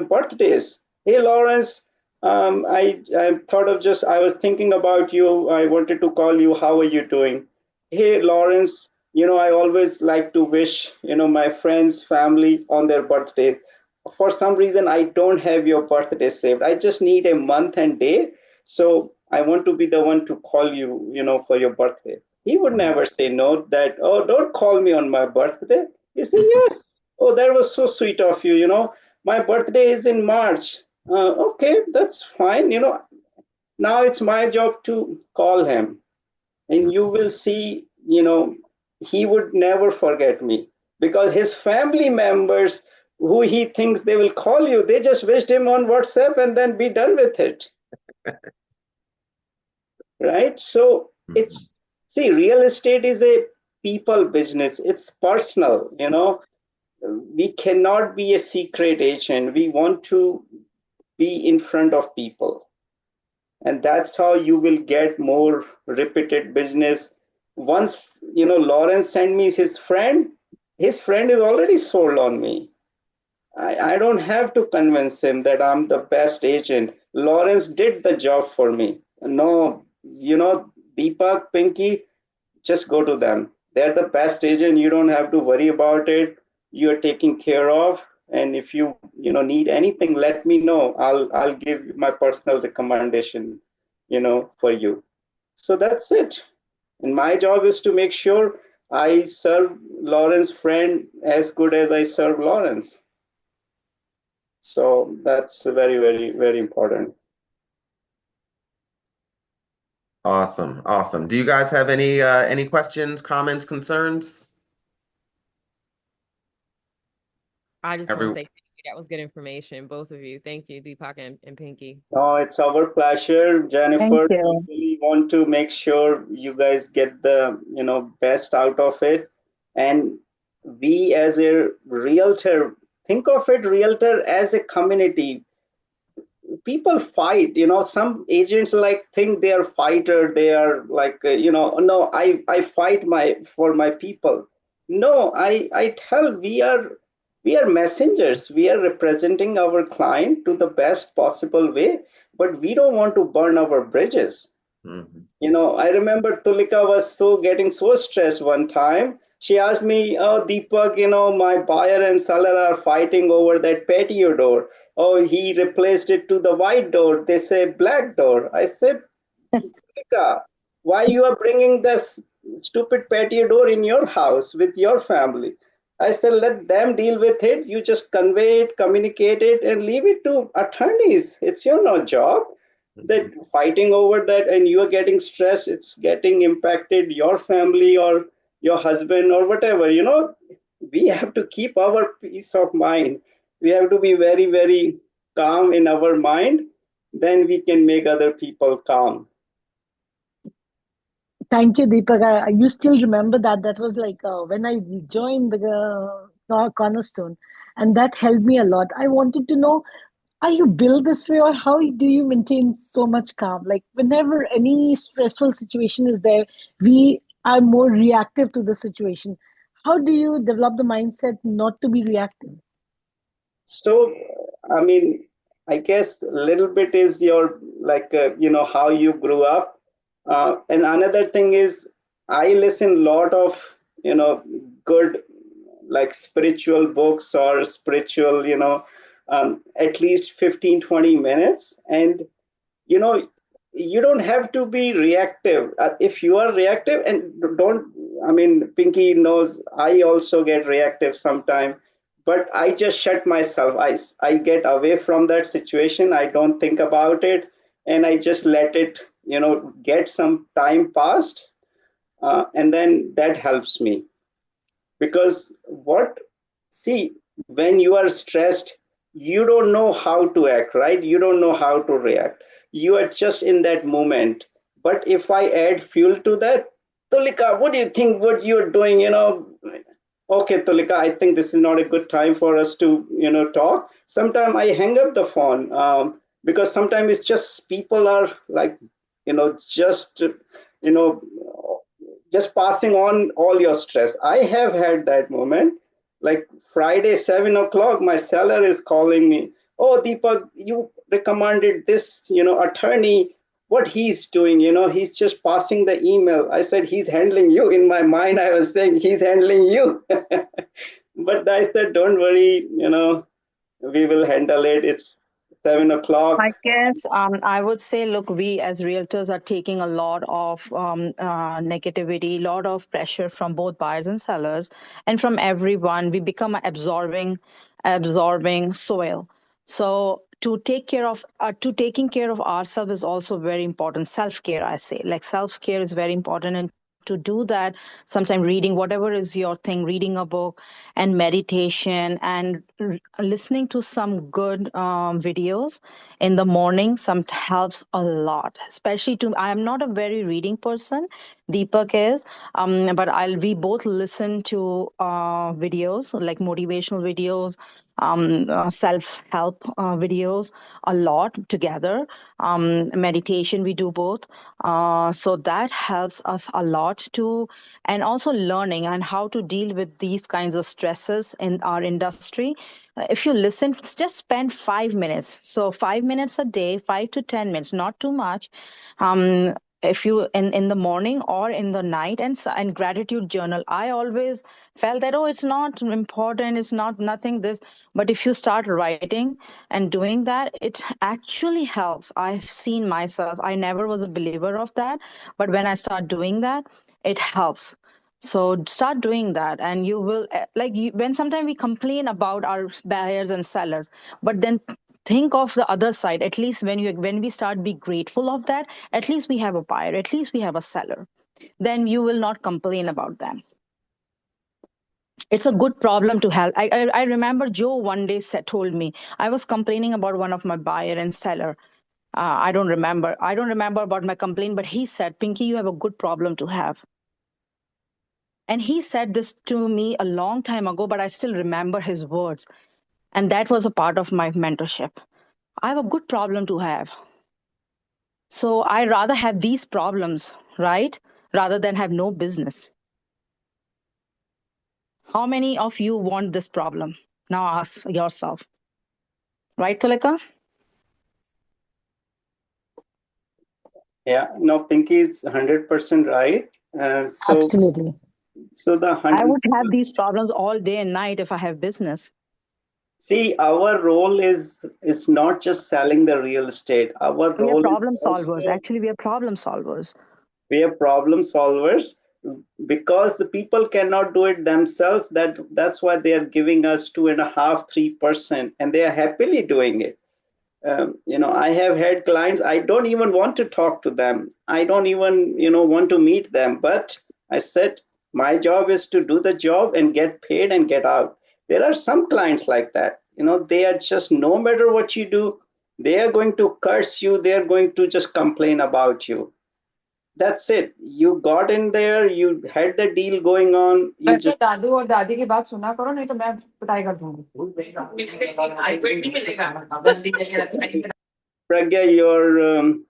birthdays. Hey, Lawrence, I thought of just, I was thinking about you. I wanted to call you. How are you doing? Hey, Lawrence, I always like to wish, my friends, family on their birthdays. For some reason, I don't have your birthday saved. I just need a month and day. So I want to be the one to call you, for your birthday. He would never say no, that, oh, don't call me on my birthday. You say, yes. Oh, that was so sweet of you, my birthday is in March. Okay, that's fine. Now it's my job to call him, and you will see, he would never forget me, because his family members who he thinks they will call you, they just wished him on WhatsApp and then be done with it. Right? So see, real estate is a people business. It's personal, we cannot be a secret agent. We want to be in front of people, and that's how you will get more repeated business. Once Lawrence sent me his friend is already sold on me. I don't have to convince him that I'm the best agent. Lawrence did the job for me. No, Deepak, Pinky, just go to them. They're the best agent. You don't have to worry about it. You're taken care of. And if you need anything, let me know. I'll give you my personal recommendation, for you. So that's it. And my job is to make sure I serve Lawrence friend as good as I serve Lawrence. So that's very, very, very important. Awesome. Awesome. Do you guys have any questions, comments, concerns? I just want to say thank you. That was good information, both of you. Thank you, Deepak and Pinky. Oh, it's our pleasure, Jennifer. We really want to make sure you guys get the best out of it. And we as a realtor, think of it, realtor as a community. People fight, some agents like think they are fighter. They are like, no, I fight for my people. No, I tell, we are messengers. We are representing our client to the best possible way, but we don't want to burn our bridges. I remember Tulika was getting so stressed one time. She asked me, oh, Deepak, my buyer and seller are fighting over that patio door. Oh, he replaced it to the white door. They say black door. I said, Tulika, why you are bringing this stupid patio in your house with your family. I said, let them deal with it. You just convey it, communicate it, and leave it to attorneys. It's your no job. That Mhm. fighting over that and you are getting stressed, it's getting impacted your family or your husband or whatever. We have to keep our peace of mind. We have to be very, very calm in our mind. Then we can make other people calm. Thank you, Deepak. You still remember that? That was like when I joined the Cornerstone, and that helped me a lot. I wanted to know, are you built this way, or how do you maintain so much calm? Like, whenever any stressful situation is there, we are more reactive to the situation. How do you develop the mindset not to be reactive? So, I mean, I guess a little bit is your like how you grew up, and another thing is I listen a lot of good like spiritual books or spiritual at least 15-20 minutes, and you know you don't have to be reactive. If you are reactive, and don't, I mean, Pinky knows I also get reactive sometime, but I just shut myself. I get away from that situation. I don't think about it, and I just let it get some time past, and then that helps me. Because what, see, when you are stressed, you don't know how to act, right? You don't know how to react. You are just in that moment. But if I add fuel to that, Tulika, what do you think what you're doing? Okay, Tulika, I think this is not a good time for us to talk. Sometimes I hang up the phone, because sometimes it's just people are like just you know just passing on all your stress. I have had that moment. Like Friday, 7 o'clock, my seller is calling me. Oh, Deepak, you recommended this, attorney. What he's doing, he's just passing the email. I said he's handling you. In my mind, I was saying he's handling you. But I said, don't worry, we will handle it. It's 7 o'clock. I guess I would say, look, we as realtors are taking a lot of negativity, lot of pressure from both buyers and sellers, and from everyone. We become absorbing soil. So to taking care of ourselves is also very important. Self care, I say, like self care is very important, and to do that, sometime reading whatever is your thing, reading a book, and meditation, and listening to some good videos in the morning some helps a lot, especially to, I am not a very reading person, Deepak is, but I'll we both listen to videos like motivational videos, self help videos a lot together. Meditation we do both, so that helps us a lot too. And also learning and how to deal with these kinds of stresses in our industry. If you listen, just spend 5 minutes. So 5 minutes a day, 5 to 10 minutes, not too much. If you in the morning or in the night, and gratitude journal. I always felt that, oh, it's not important, it's not nothing this, but if you start writing and doing that, it actually helps. I've seen myself, I never was a believer of that, but when I start doing that, it helps. So start doing that, and you will when sometimes we complain about our buyers and sellers, but then think of the other side. At least when we start be grateful of that, at least we have a buyer, at least we have a seller, then you will not complain about them. It's a good problem to have. I remember Joe one day told me, I was complaining about one of my buyer and seller. I don't remember about my complaint, but he said, Pinky, you have a good problem to have. And he said this to me a long time ago, but I still remember his words. And that was a part of my mentorship. I have a good problem to have. So I rather have these problems, right? Rather than have no business. How many of you want this problem? Now ask yourself. Right, Tulika? Yeah, no, Pinky is 100% right. So Absolutely. so the I 100. would have these problems all day and night if I have business. See, our role is not just selling the real estate. Our We are role is problem solvers. also, Actually, we are problem solvers. we are problem solvers. because the people cannot do it themselves, that's why they are giving us 2.5, 3%, and they are happily doing it. I have had clients, I don't even want to talk to them. I don't even, want to meet them. But I said, my job is to do the job and get paid and get out. There are some clients like that. They are just, no matter what you do, they are going to curse you. They are going to just complain about you. That's it. You got in there, you had the deal going on. You just दादू और दादी की बात सुना करो, नहीं तो मैं पिटाई कर दूंगी। Pragya,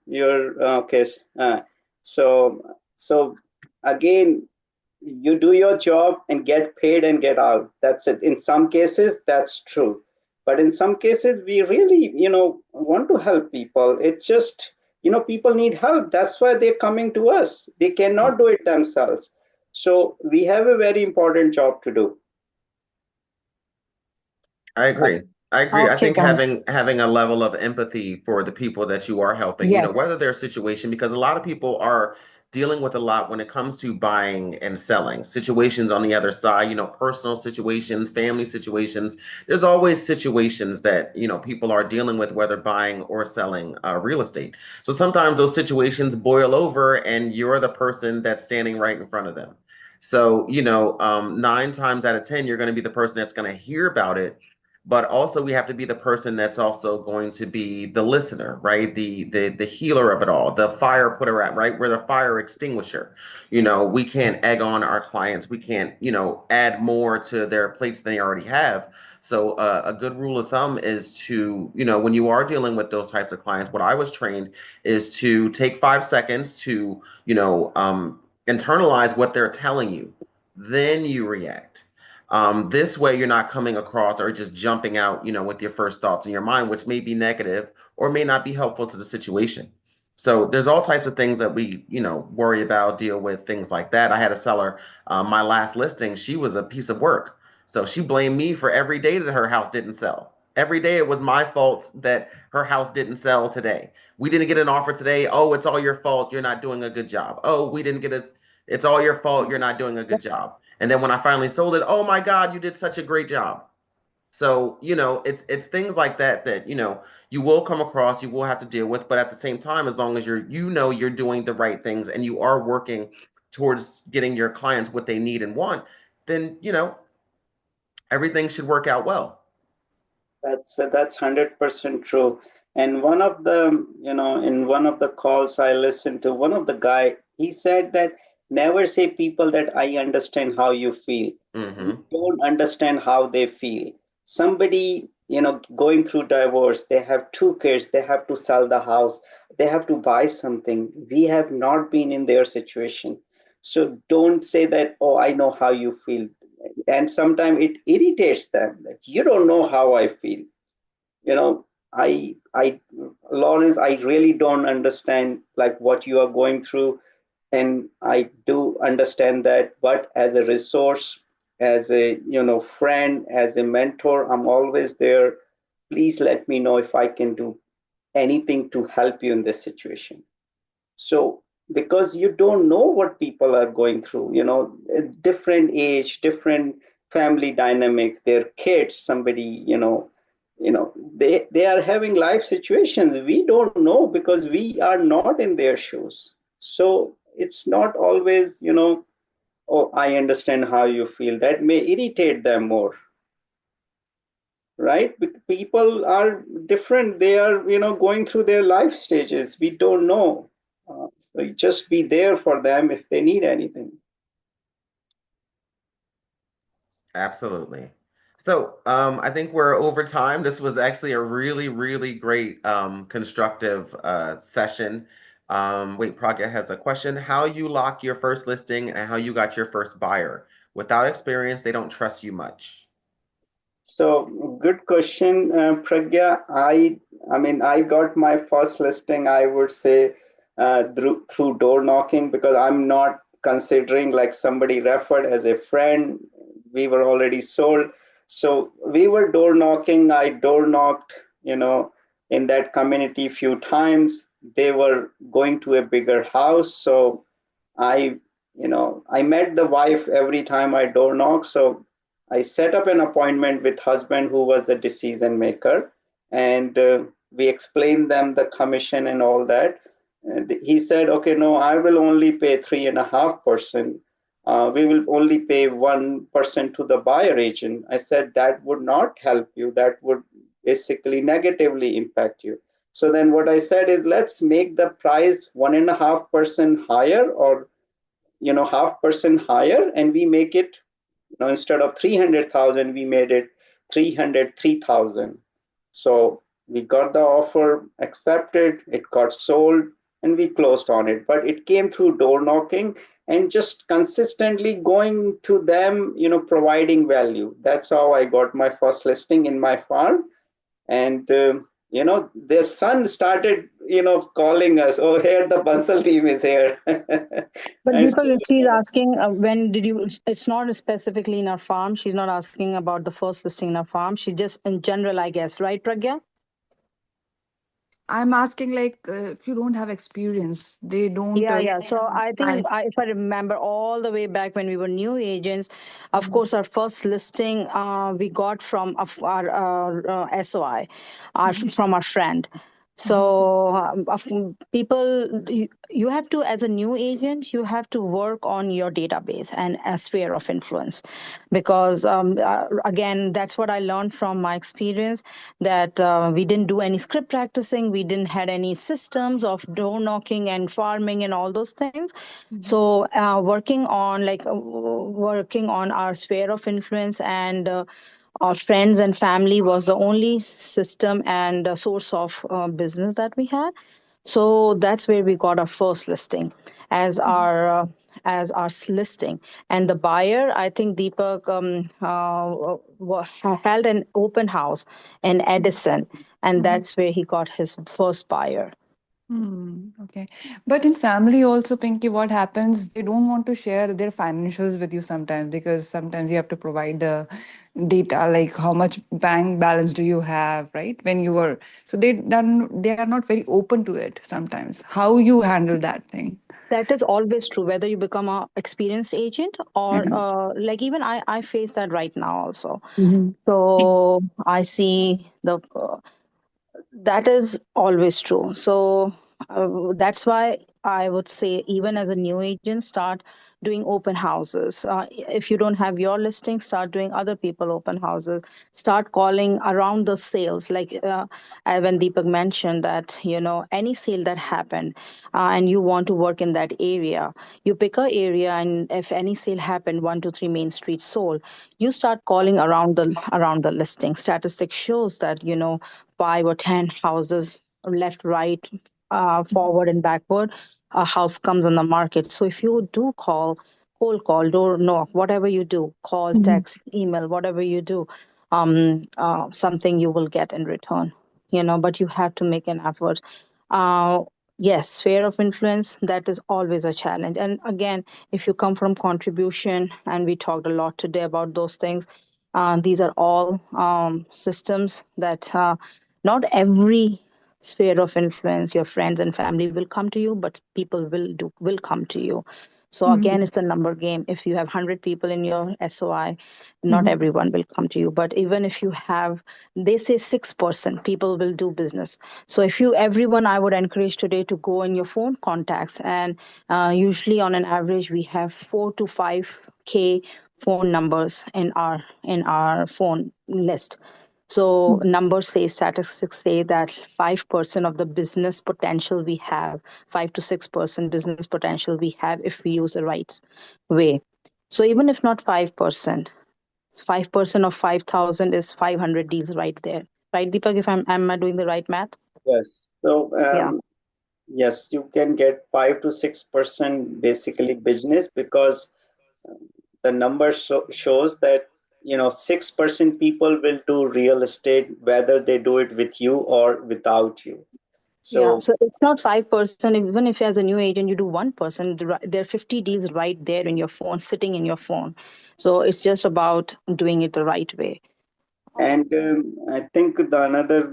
your okay. So again, you do your job and get paid and get out. That's it. In some cases, that's true, but in some cases, we really, want to help people. It's just, people need help. That's why they're coming to us. They cannot do it themselves. So we have a very important job to do. I agree. I agree. I Okay, think guys. having a level of empathy for the people that you are helping, Yes. whether their situation, because a lot of people are dealing with a lot when it comes to buying and selling situations on the other side, personal situations, family situations. There's always situations that, people are dealing with, whether buying or selling real estate. So sometimes those situations boil over and you're the person that's standing right in front of them. So, 9 times out of 10, you're going to be the person that's going to hear about it, but also we have to be the person that's also going to be the listener, right? The healer of it all, the fire putter out, right? We're the fire extinguisher. We can't egg on our clients. We can't, add more to their plates than they already have. So a good rule of thumb is to, when you are dealing with those types of clients, what I was trained is to take 5 seconds to, internalize what they're telling you. Then you react. This way, you're not coming across or just jumping out, with your first thoughts in your mind, which may be negative or may not be helpful to the situation. So there's all types of things that we, worry about, deal with, things like that. I had a seller, my last listing, she was a piece of work. So she blamed me for every day that her house didn't sell. Every day it was my fault that her house didn't sell today. We didn't get an offer today. Oh, it's all your fault. You're not doing a good job. Oh, we didn't get a, it's all your fault. You're not doing a good job. And then when I finally sold it, oh my God, you did such a great job. So, it's things like that, you will come across, you will have to deal with, but at the same time, as long as you're doing the right things and you are working towards getting your clients what they need and want, then, everything should work out well. That's 100% true. And one of the, in one of the calls I listened to, one of the guy, he said that never say people that I understand how you feel. Mm-hmm. You don't understand how they feel. Somebody, going through divorce, they have 2 kids, they have to sell the house, they have to buy something. We have not been in their situation. So don't say that, oh, I know how you feel. And sometimes it irritates them that you don't know how I feel. you know I Lawrence, I really don't understand like what you are going through, and I do understand that, but as a resource, as a friend, as a mentor, I'm always there. Please let me know if I can do anything to help you in this situation. So because you don't know what people are going through, different age, different family dynamics, their kids, somebody, they are having life situations we don't know because we are not in their shoes. So it's not always, oh, I understand how you feel. That may irritate them more, right? People are different. They are, going through their life stages. We don't know. So you just be there for them if they need anything. Absolutely. So, I think we're over time. This was actually a really, really great, constructive session. Wait, Pragya has a question. How you lock your first listing and how you got your first buyer. Without experience, they don't trust you much. So good question, Pragya. I mean, I got my first listing, I would say, through door knocking, because I'm not considering like somebody referred as a friend. We were already sold. So we were door knocking. I door knocked, in that community few times. They were going to a bigger house. So I, I met the wife every time I door knock. So I set up an appointment with husband who was the decision maker, and we explained them the commission and all that. And he said, "Okay, no, I will only pay 3.5%. We will only pay 1% to the buyer agent." I said that would not help you. That would basically negatively impact you. So then what I said is, let's make the price 1.5% higher, or 0.5% higher, and we make it, instead of 300,000, we made it 303,000. So we got the offer accepted, it got sold, and we closed on it. But it came through door knocking and just consistently going to them, providing value. That's how I got my first listing in my farm. And their son started calling us, "Oh, here the Bansal team is here." But And Deepak, if she's asking, when did you? It's not specifically in our farm. She's not asking about the first listing in our farm. She just in general, I guess, right, Pragya? I'm asking like if you don't have experience, they don't. Yeah, yeah. So I Try. think if I remember all the way back when we were new agents, of Mhm. course, our first listing we got from our SOI, Mhm. from our friend. Mhm. So people, you have to, as a new agent, you have to work on your database and a sphere of influence, because again, that's what I learned from my experience, that we didn't do any script practicing, we didn't had any systems of door knocking and farming and all those things. Mhm. So working on our sphere of influence and our friends and family was the only system and source of business that we had. So that's where we got our first listing as our listing. And the buyer, I think Deepak held an open house in Edison, and Mhm. that's where he got his first buyer. Okay. But in family also, Pinky, what happens? They don't want to share their financials with you sometimes, because sometimes you have to provide the data, like how much bank balance do you have, right? When you were, so they are not very open to it sometimes. How you handle that thing? That is always true, whether you become a experienced agent or Mhm. like even I face that right now also. Mhm. So I see that is always true. So that's why I would say, even as a new agent, start doing open houses. If you don't have your listing, start doing other people open houses. Start calling around the sales. Like when Deepak mentioned that, any sale that happened and you want to work in that area, you pick a area, and if any sale happened, 1 to 3 Main Street sold, you start calling around the listing. Statistics shows that 5 or 10 houses left, right, forward and backward, a house comes on the market. So if you do call, cold call, door knock, whatever you do, call, Mhm. text, email, whatever you do, something you will get in return. But you have to make an effort. uh, yes, sphere of influence, that is always a challenge. And again, if you come from contribution, and we talked a lot today about those things, these are all systems that not every sphere of influence, your friends and family will come to you, but people will come to you. So again, Mhm. it's a number game. If you have 100 people in your SOI, not Mhm. everyone will come to you. But even if you have, they say 6% people will do business. So if you, everyone, I would encourage today to go in your phone contacts, and usually on an average we have 4 to 5K phone numbers in our phone list. So numbers say, statistics say that 5% of the business potential we have, 5 to 6% business potential we have if we use the right way. So even if not 5% of 5,000 is 500 deals right there. Right, Deepak, if am I doing the right math? yes, so Yeah. yes, you can get 5 to 6% basically business, because the number shows that 6% people will do real estate whether they do it with you or without you. Yeah, So so it's not 5%. Even if as a new agent you do 1%, there are 50 deals right there in your phone, sitting in your phone. So it's just about doing it the right way. and I think the another,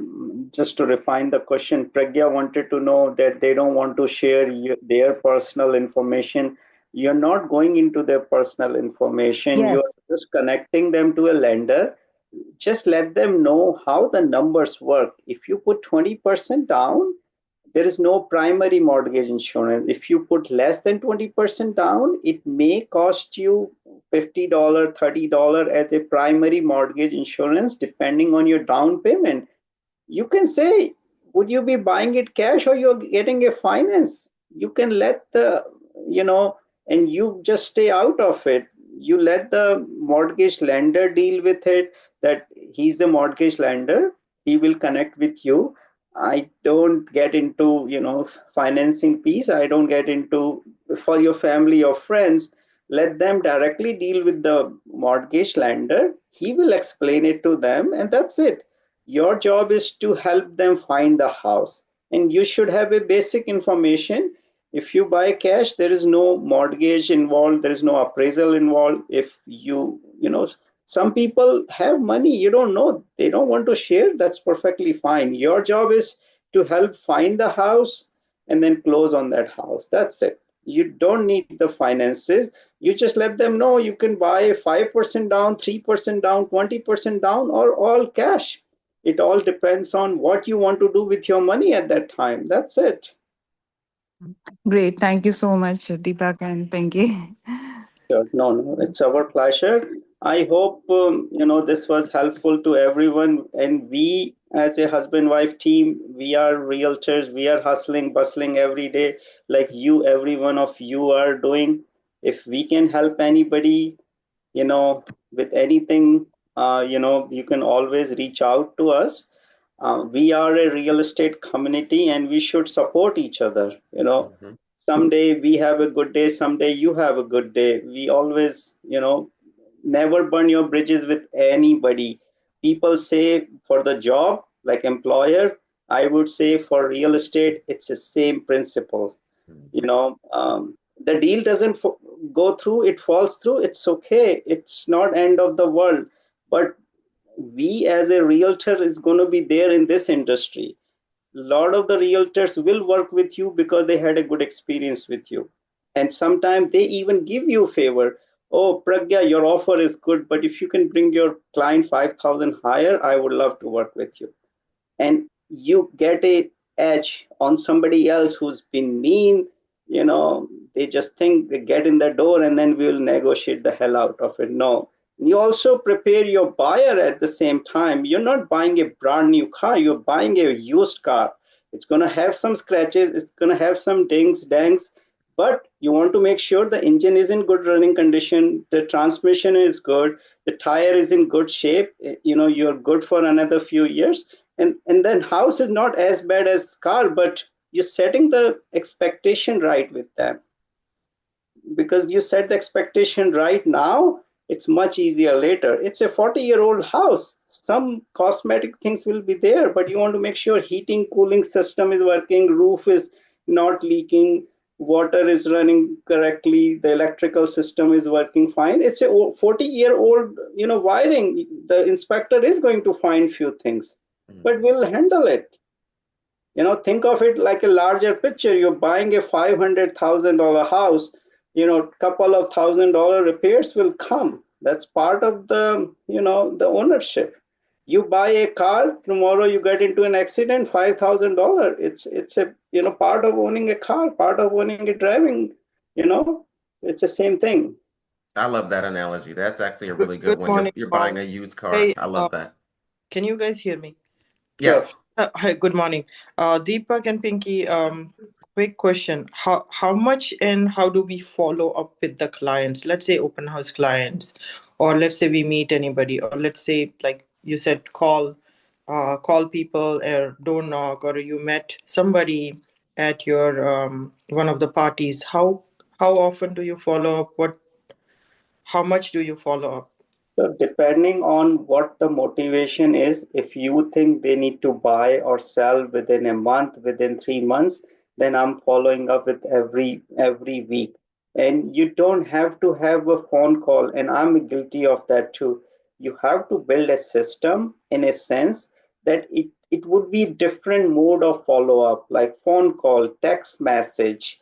just to refine the question, Pragya wanted to know that they don't want to share their personal information. You're not going into their personal information. You're Yes. just connecting them to a lender. Just let them know how the numbers work. If you put 20% down, there is no primary mortgage insurance. If you put less than 20% down, it may cost you $50, $30 as a primary mortgage insurance, depending on your down payment. You can say, would you be buying it cash or you're getting a finance? You can let the, you know, and you just stay out of it. You let the mortgage lender deal with it, that he's a mortgage lender. He will connect with you. I don't get into, financing piece. I don't get into for your family or friends. Let them directly deal with the mortgage lender. He will explain it to them, and that's it. Your job is to help them find the house, and you should have a basic information. If you buy cash, there is no mortgage involved, there is no appraisal involved. If some people have money, you don't know, they don't want to share, that's perfectly fine. Your job is to help find the house and then close on that house. That's it. You don't need the finances. You just let them know you can buy 5% down, 3% down, 20% down, or all cash. It all depends on what you want to do with your money at that time. That's it. Great. Thank you so much, Deepak and Pinky. Sure. No, no, it's our pleasure. I hope this was helpful to everyone. And we, as a husband-wife team, we are realtors. We are hustling, bustling every day, like you, every one of you are doing. If we can help anybody, with anything, you can always reach out to us. We are a real estate community and we should support each other. Mhm. Someday we have a good day, someday you have a good day. We always, never burn your bridges with anybody. People say for the job, like employer, I would say for real estate, it's the same principle. Mhm. The deal doesn't go through, it falls through, it's okay, it's not end of the world. But we as a realtor is going to be there in this industry. A lot of the realtors will work with you because they had a good experience with you, and sometimes they even give you a favor. Oh, Pragya, your offer is good, but if you can bring your client 5,000 higher, I would love to work with you. And you get a edge on somebody else who's been mean. They just think they get in the door and then we'll negotiate the hell out of it. No, you also prepare your buyer at the same time. You're not buying a brand new car, you're buying a used car. It's going to have some scratches, it's going to have some dings dangs, but you want to make sure the engine is in good running condition, the transmission is good, the tire is in good shape. You're good for another few years. And then house is not as bad as car, but you're setting the expectation right with them. Because you set the expectation right now, it's much easier later. It's a 40-year-old house, some cosmetic things will be there, but you want to make sure heating cooling system is working, roof is not leaking, water is running correctly, the electrical system is working fine. It's a 40-year-old wiring. The inspector is going to find few things, but Mhm. we'll handle it. Think of it like a larger picture. You're buying a $500,000 house, couple of $1,000 repairs will come. That's part of the ownership. You buy a car, tomorrow you get into an accident, $5,000. It's a part of owning a car, part of owning a driving, you know, it's the same thing. I love that analogy. That's actually a Good, really good good one. You're morning, you're buying all. a used car. Hey, I love that. can you guys hear me? Sure. Yes. Hi, good morning. Deepak and Pinky, quick question. How much and how do we follow up with the clients? Let's say open house clients, or let's say we meet anybody, or let's say like you said, call people or door knock, or you met somebody at your one of the parties. How often do you follow up? How much do you follow up? So depending on what the motivation is, if you think they need to buy or sell within a month, within 3 months, then I'm following up with every week. And you don't have to have a phone call, and I'm guilty of that too. You have to build a system in a sense that it would be different mode of follow up, like phone call, text message,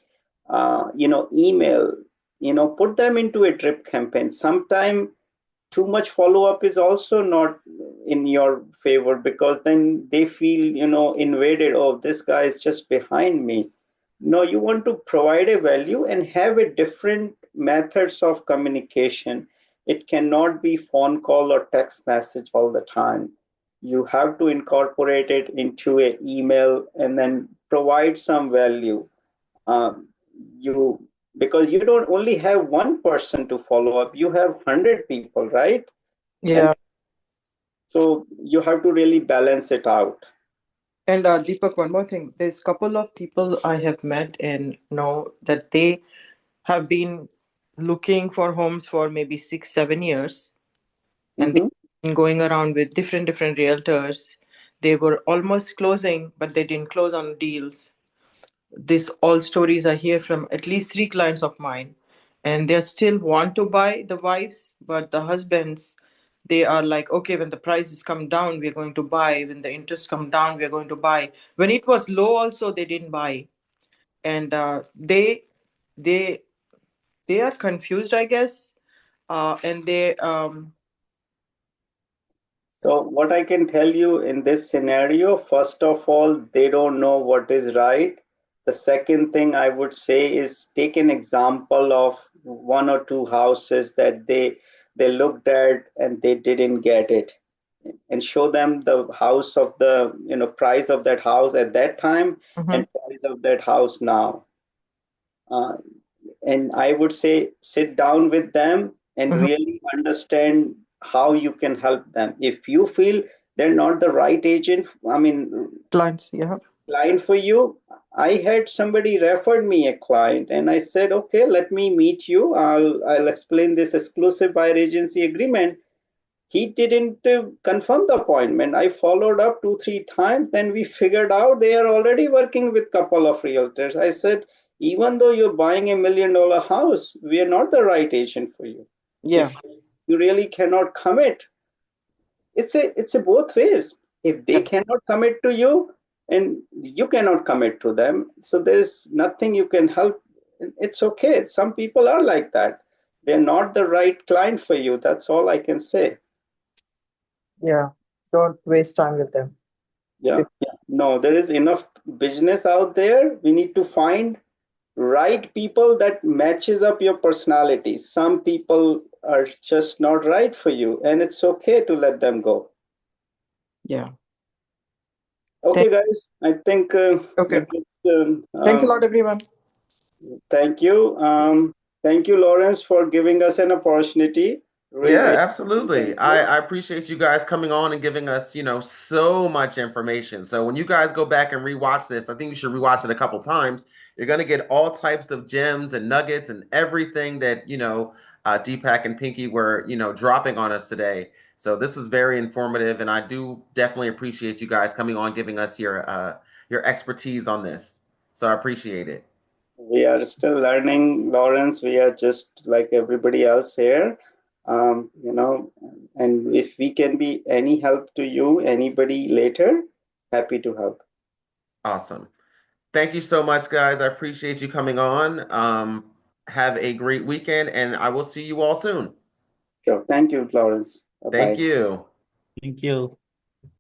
email. put them into a drip campaign. Sometime too much follow up is also not in your favor, because then they feel invaded. Oh, this guy is just behind me. No, you want to provide a value and have a different methods of communication. It cannot be phone call or text message all the time. You have to incorporate it into a email and then provide some value. um, you Because you don't only have one person to follow up, you have 100 people, right? And Yeah. so you have to really balance it out. And Deepak, one more thing. There's a couple of people I have met and know that they have been looking for homes for maybe 6, 7 years, and they've Hmm. been going around with different realtors. They were almost closing, but they didn't close on deals. This all stories I hear from at least three clients of mine, and they still want to buy the wives, but the husbands, they are like, okay, when the prices come down, we're going to buy. When the interest come down, we're going to buy. When it was low, also they didn't buy, and they they are confused, I guess, and they So what I can tell you in this scenario, first of all, they don't know what is right. The second thing I would say is take an example of one or two houses that they looked at and they didn't get it, and show them the house of the price of that house at that time mhm, and price of that house now. uh, and I would say sit down with them and mhm, really understand how you can help them. If you feel they're not the right agent, I mean, clients, yeah, client for you, I had somebody referred me a client, and I said, okay, let me meet you. I'll explain this exclusive buyer agency agreement. He didn't confirm the appointment. I followed up 2 3 times, then we figured out they are already working with couple of realtors. I said, even though you're buying $1 million house, we are not the right agent for you. yeah, If you really cannot commit, it's a both ways. If they yeah, cannot commit to you and you cannot commit to them, so there's nothing you can help. It's okay, some people are like that. They're not the right client for you. That's all I can say. yeah. Don't waste time with them. Yeah, yeah. No, there is enough business out there. We need to find right people that matches up your personality. Some people are just not right for you, and it's okay to let them go. Yeah. Okay, Thank. guys, I think Okay. Thanks a uh, lot, everyone. thank you. Thank you, Lawrence, for giving us an opportunity. Yeah, Really, absolutely. thank you. I appreciate you guys coming on and giving us, so much information. So when you guys go back and rewatch this, I think you should rewatch it a couple times. You're going to get all types of gems and nuggets and everything that, Deepak and Pinky were, dropping on us today. So this was very informative, and I do definitely appreciate you guys coming on, giving us your expertise on this. So I appreciate it. We are still learning, Lawrence. We are just like everybody else here. And if we can be any help to you, anybody later, happy to help. Awesome. Thank you so much, guys. I appreciate you coming on. Have a great weekend, and I will see you all soon. Sure. Thank you, Lawrence. Bye Thank bye. you. Thank you.